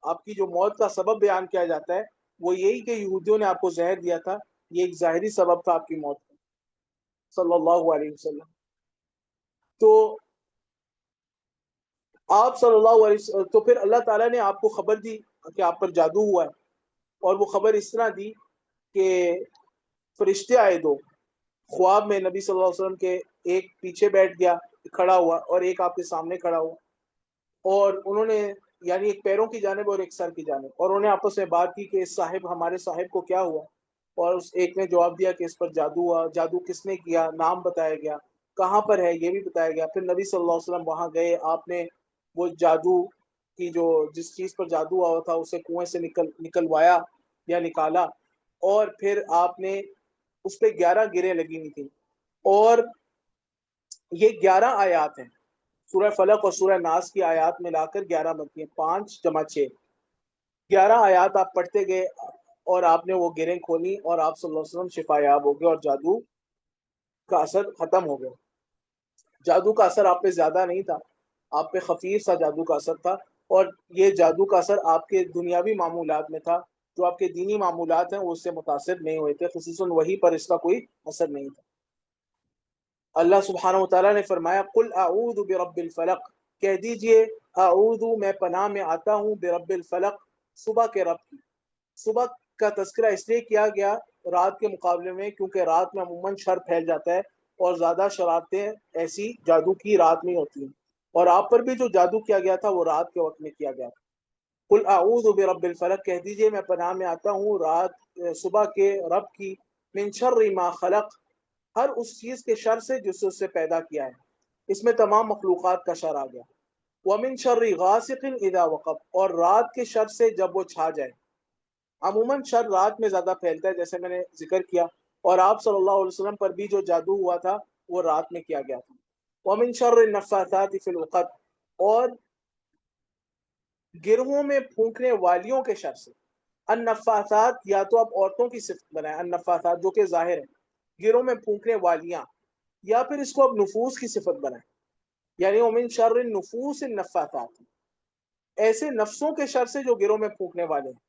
آپ کی جو موت کا سبب بیان کیا جاتا ہے وہ یہی کہ یہودیوں نے آپ کو زہر دیا تھا، یہ ایک ظاہری سبب تھا آپ کی موت کا، صلی اللہ علیہ وسلم. تو آپ صلی اللہ علیہ وسلم، تو پھر اللہ تعالیٰ نے آپ کو خبر دی کہ آپ پر جادو ہوا ہے، اور وہ خبر اس طرح دی کہ فرشتے آئے دو خواب میں، نبی صلی اللہ علیہ وسلم کے ایک پیچھے بیٹھ گیا، کھڑا ہوا اور ایک آپ کے سامنے کھڑا ہوا، اور انہوں نے یعنی ایک پیروں کی جانب اور ایک سر کی جانب، اور انہوں نے آپس میں بات کی کہ اس صاحب ہمارے صاحب کو کیا ہوا، اور اس ایک نے جواب دیا کہ اس پر جادو ہوا۔ جادو کس نے کیا، نام بتایا گیا، کہاں پر ہے یہ بھی بتایا گیا۔ پھر نبی صلی اللہ علیہ وسلم وہاں گئے، آپ نے وہ جادو کی جو جس چیز پر جادو ہوا تھا اسے کنویں سے نکلوایا یا نکالا، اور پھر آپ نے اس پہ 11 گریں لگی ہوئی تھیں، اور یہ 11 آیات ہیں، سورہ فلق اور سورہ ناس کی آیات ملا کر 11 بنتی ہیں، 5 جمع 6، 11 آیات آپ پڑھتے گئے، اور آپ نے وہ گریں کھولی، اور آپ صلی اللہ علیہ وسلم شفا یاب ہو گئے، اور جادو کا اثر ختم ہو گیا۔ جادو کا اثر آپ پہ زیادہ نہیں تھا، آپ پہ خفیف سا جادو کا اثر تھا، اور یہ جادو کا اثر آپ کے دنیاوی معمولات میں تھا، جو آپ کے دینی معمولات ہیں وہ اس سے متاثر نہیں ہوئے تھے، خصوصاً وہی پر اس کا کوئی اثر نہیں تھا۔ اللہ سبحانہ و تعالیٰ نے فرمایا قل اعوذ برب الفلق، کہہ دیجئے اعوذ میں پناہ میں آتا ہوں برب الفلق، صبح کے رب کی۔ صبح کا تذکرہ اس لیے کیا گیا رات کے مقابلے میں کیونکہ رات میں عموماً شر پھیل جاتا ہے، اور زیادہ شرارتیں ایسی جادو کی رات میں ہوتی ہیں، اور آپ پر بھی جو جادو کیا گیا تھا وہ رات کے وقت میں کیا گیا تھا۔ قل اعوذ برب الفلق، کہہ دیجئے میں پناہ میں آتا ہوں صبح کے رب کی، من شر ما خلق، ہر اس چیز کے شر سے جس سے اس سے پیدا کیا ہے، اس میں تمام مخلوقات کا شر آ گیا۔ ومن شر غاسق اذا وقب، اور رات کے شر سے جب وہ چھا جائے۔ عموماً شر رات میں زیادہ پھیلتا ہے جیسے میں نے ذکر کیا، اور آپ صلی اللہ علیہ وسلم پر بھی جو جادو ہوا تھا وہ رات میں کیا گیا تھا۔ ومن شر النفاثات فی العقد، اور گروہوں میں پھونکنے والیوں کے شر سے۔ النفاثات یا تو آپ عورتوں کی صفت بنائیں، النفاثات جو کہ ظاہر ہے، گروہ میں پھونکنے والیاں، یا پھر اس کو اب نفوس کی صفت بنائیں، یعنی ومن شر النفوس النفاثات، ایسے نفسوں کے شر سے جو گروہ میں پھونکنے والے ہیں،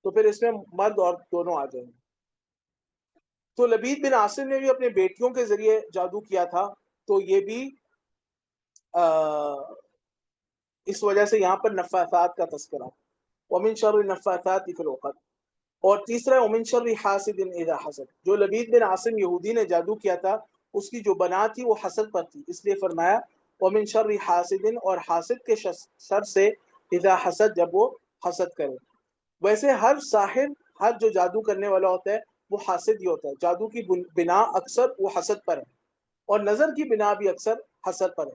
تو پھر اس میں مرد اور دونوں آ جائیں گے۔ تو لبید بن عاصم نے بھی اپنے بیٹیوں کے ذریعے جادو کیا تھا، تو یہ بھی اس وجہ سے یہاں پر نفاثات کا تذکرہ، ومن شر النفاثات فی العقد۔ اور تیسرا ومن شر حاسد اذا حسد، جو لبید بن عاصم یہودی نے جادو کیا تھا اس کی جو بنا تھی وہ حسد پر تھی، اس لیے فرمایا ومن شر حاسد، اور حاسد کے شر سے اذا حسد، جب وہ حسد کرے۔ ویسے ہر ساحر، ہر جو جادو کرنے والا ہوتا ہے وہ حاسد ہی ہوتا ہے، جادو کی بنا اکثر وہ حسد پر ہے، اور نظر کی بنا بھی اکثر حسد پر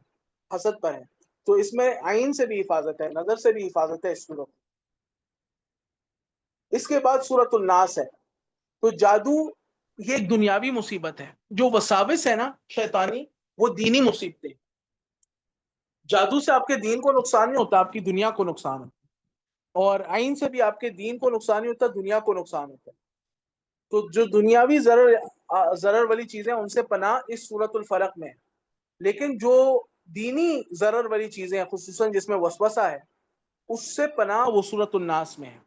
ہے، تو اس میں عین سے بھی حفاظت ہے، نظر سے بھی حفاظت ہے اس صورت۔ اس کے بعد سورۃ الناس ہے۔ تو جادو یہ ایک دنیاوی مصیبت ہے، جو وساوس ہے نا شیطانی، وہ دینی مصیبتیں۔ جادو سے آپ کے دین کو نقصان نہیں ہوتا، آپ کی دنیا کو نقصان ہوتا، اور عین سے بھی آپ کے دین کو نقصان نہیں ہوتا، دنیا کو نقصان ہوتا ہے۔ تو جو دنیاوی ضرر والی چیزیں ان سے پناہ اس سورۃ الفلق میں ہے، لیکن جو دینی ضرر والی چیزیں ہیں خصوصاً جس میں وسوسہ ہے، اس سے پناہ وہ سورۃ الناس میں ہے۔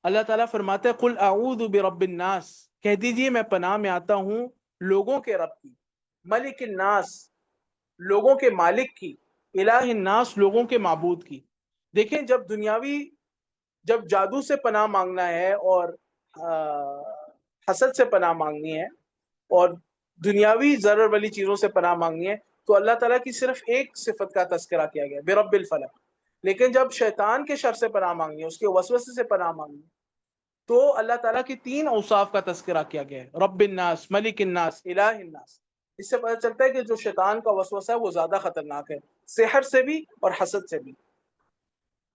اللہ تعالیٰ فرماتے ہیں قل اعوذ برب الناس، کہہ دیجئے میں پناہ میں آتا ہوں لوگوں کے رب کی، ملک الناس لوگوں کے مالک کی، الہ الناس لوگوں کے معبود کی۔ دیکھیں جب جادو سے پناہ مانگنا ہے، اور حسد سے پناہ مانگنی ہے، اور دنیاوی ضرر والی چیزوں سے پناہ مانگنی ہے، تو اللہ تعالیٰ کی صرف ایک صفت کا تذکرہ کیا گیا، برب الفلق۔ لیکن جب شیطان کے شر سے پناہ مانگنی ہے، اس کے وسوسے سے پناہ مانگنی ہے، تو اللہ تعالیٰ کی 3 اوصاف کا تذکرہ کیا گیا ہے، رب الناس، ملک الناس، الہ الناس۔ اس سے پتہ چلتا ہے کہ جو شیطان کا وسوسہ ہے وہ زیادہ خطرناک ہے، سحر سے بھی اور حسد سے بھی۔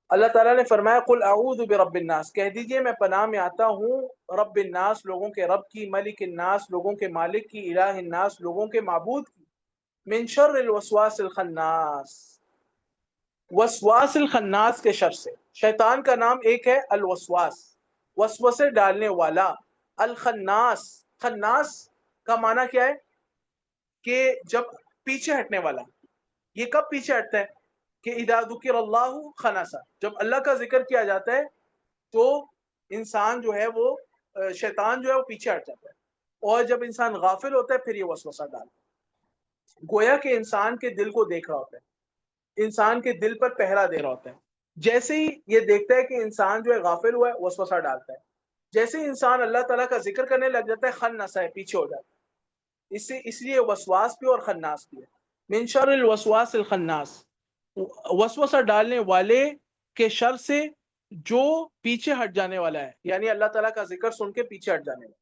اللہ تعالیٰ نے فرمایا قل اعوذ برب الناس، کہہ دیجئے میں پناہ میں آتا ہوں رب الناس لوگوں کے رب کی، ملک الناس لوگوں کے مالک کی، الہ الناس لوگوں کے معبود کی، من شر الوسواس الخناس، وسواس الخناس کے شر سے۔ شیطان کا نام ایک ہے الوسواس، وسوسے ڈالنے والا، الخناس، خناس کا معنی کیا ہے کہ جب پیچھے ہٹنے والا۔ یہ کب پیچھے ہٹتا ہے کہ اذا ذکر اللہ خنسا، جب اللہ کا ذکر کیا جاتا ہے تو انسان جو ہے وہ شیطان جو ہے وہ پیچھے ہٹ جاتا ہے، اور جب انسان غافل ہوتا ہے پھر یہ وسوسہ ڈالتا ہے، گویا کہ انسان کے دل کو دیکھ رہا ہوتا ہے، انسان کے دل پر پہرا دے رہا ہوتا ہے۔ جیسے ہی یہ دیکھتا ہے کہ انسان جو ہے غافل ہوا ہے، وسوسہ ڈالتا ہے، جیسے ہی انسان اللہ تعالیٰ کا ذکر کرنے لگ جاتا ہے، خنسا ہے، پیچھے ہو جاتا ہے۔ اس لیے وسواس بھی اور خناس بھی ہے۔ من شر الوسواس الخناس، وسوسہ ڈالنے والے کے شر سے جو پیچھے ہٹ جانے والا ہے، یعنی اللہ تعالیٰ کا ذکر سن کے پیچھے ہٹ جانے والا.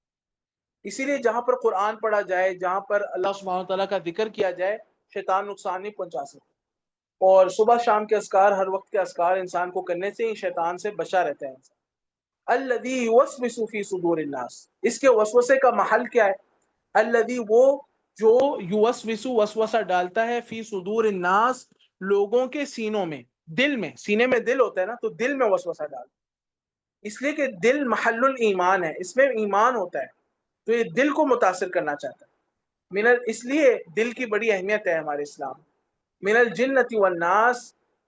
اسی لیے جہاں پر قرآن پڑھا جائے، جہاں پر اللہ سبحانہ تعالیٰ کا ذکر کیا جائے، شیطان نقصان نہیں پہنچا سکتا. اور صبح شام کے اذکار، ہر وقت کے اذکار انسان کو کرنے سے ہی شیطان سے بچا رہتا ہے انسان. الذی یوسوس فی صدور الناس، اس کے وسوسے کا محل کیا ہے؟ الذی، وہ جو یوسوس وسوسہ ڈالتا ہے، فی صدور الناس، لوگوں کے سینوں میں، دل میں، سینے میں دل ہوتا ہے نا، تو دل میں وسوسہ ڈالتا ہے. اس لیے کہ دل محل الایمان ہے، اس میں ایمان ہوتا ہے، تو یہ دل کو متاثر کرنا چاہتا ہے. اس لیے دل کی بڑی اہمیت ہے ہمارے اسلام. من الجنۃ والناس،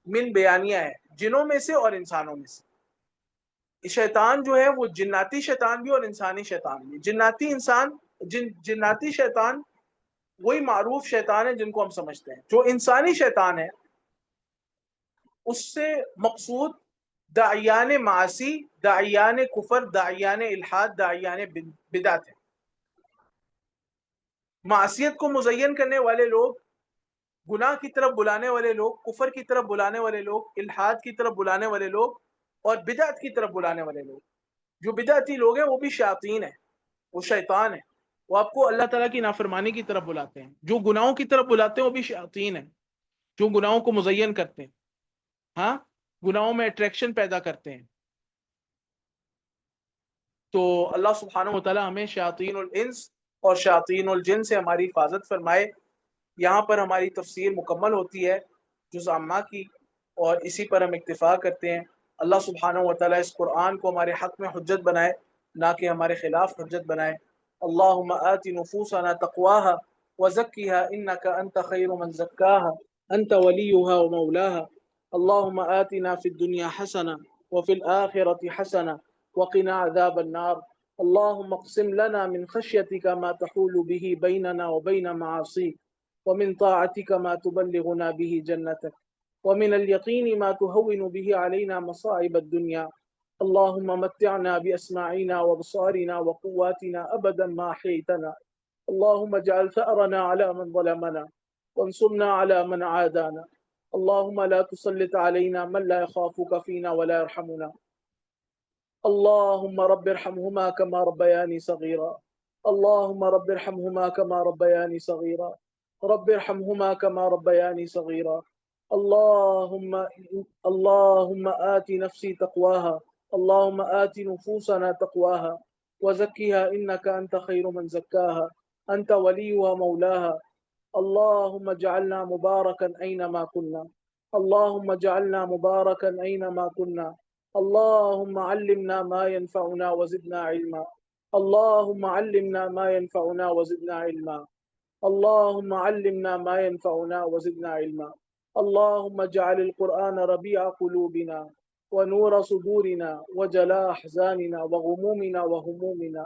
من بیانیہ ہے، جنوں میں سے اور انسانوں میں سے. شیطان جو ہے وہ جناتی شیطان بھی اور انسانی شیطان بھی. جناتی شیطان وہی معروف شیطان ہے جن کو ہم سمجھتے ہیں. جو انسانی شیطان ہے اس سے مقصود داعیان معاصی، داعیان کفر، داعیان الحاد، داعیان بدعت ہے. معصیت کو مزین کرنے والے لوگ، گناہ کی طرف بلانے والے لوگ، کفر کی طرف بلانے والے لوگ، الحاد کی طرف بلانے والے لوگ، اور بدعت کی طرف بلانے والے لوگ. جو بدعتی لوگ ہیں وہ بھی شیاطین ہیں، وہ شیطان ہیں. وہ آپ کو اللہ تعالیٰ کی نافرمانی کی طرف بلاتے ہیں. جو گناہوں کی طرف بلاتے ہیں وہ بھی شیاطین ہیں، جو گناہوں کو مزین کرتے ہیں، ہاں، گناہوں میں اٹریکشن پیدا کرتے ہیں. تو اللہ سبحانہ و تعالیٰ ہمیں شیاطین الانس اور شیاطین الجن سے ہماری حفاظت فرمائے. یہاں پر ہماری تفسیر مکمل ہوتی ہے جز عامہ کی، اور اسی پر ہم اکتفا کرتے ہیں. اللہ سبحانہ و تعالیٰ اس قرآن کو ہمارے حق میں حجت بنائے، نہ کہ ہمارے خلاف حجت بنائے. اللہم آت نفوسنا تقواها وزکها انک انت خیر من زکاها انت ولیها ومولاها. اللہم آتنا فی الدنیا حسنہ وفی الآخرة حسنہ وقنا عذاب النار. اللہم اقسم لنا من خشیتك ما تحول به بیننا وبین معاصیک، ومن طاعتك ما تبلغنا به جنتك، ومن اليقين ما تهون به علينا مصائب الدنيا. اللهم متعنا بأسماعنا وبصارنا وقواتنا أبدا ما أحييتنا. اللهم اجعل ثأرنا على من ظلمنا وانصرنا على من عادانا. اللهم لا تسلط علينا من لا يخافك فينا ولا يرحمنا. اللهم رب ارحمهما كما ربياني صغيرا. اللهم رب ارحمهما كما ربياني صغيرا. رب ارحمهما كما ربياني صغيرا. اللهم آت نفسي تقواها. اللهم آت نفوسنا تقواها وزكها إنك أنت خير من زكاها أنت وليها مولاها. اللهم اجعلنا مباركا أينما كنا. اللهم اجعلنا مباركا أينما كنا. اللهم علمنا ما ينفعنا وزدنا علما. اللهم علمنا ما ينفعنا وزدنا علما. اللهم علمنا ما ينفعنا وزدنا علما. اللهم اجعل القرآن ربيع قلوبنا ونور صدورنا وجلاء أحزاننا وغمومنا وهمومنا.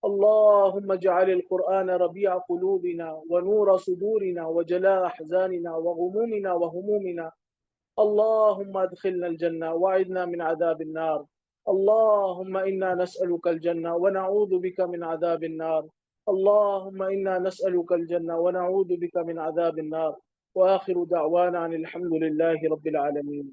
اللهم اجعل القرآن ربيع قلوبنا ونور صدورنا وجلاء أحزاننا وغمومنا وهمومنا. اللهم ادخلنا الجنة وأعذنا من عذاب النار. اللهم إنا نسألك الجنة ونعوذ بك من عذاب النار. اللهم إنا نسألك الجنة ونعوذ بك من عذاب النار. وآخر دعوانا عن الحمد لله رب العالمين.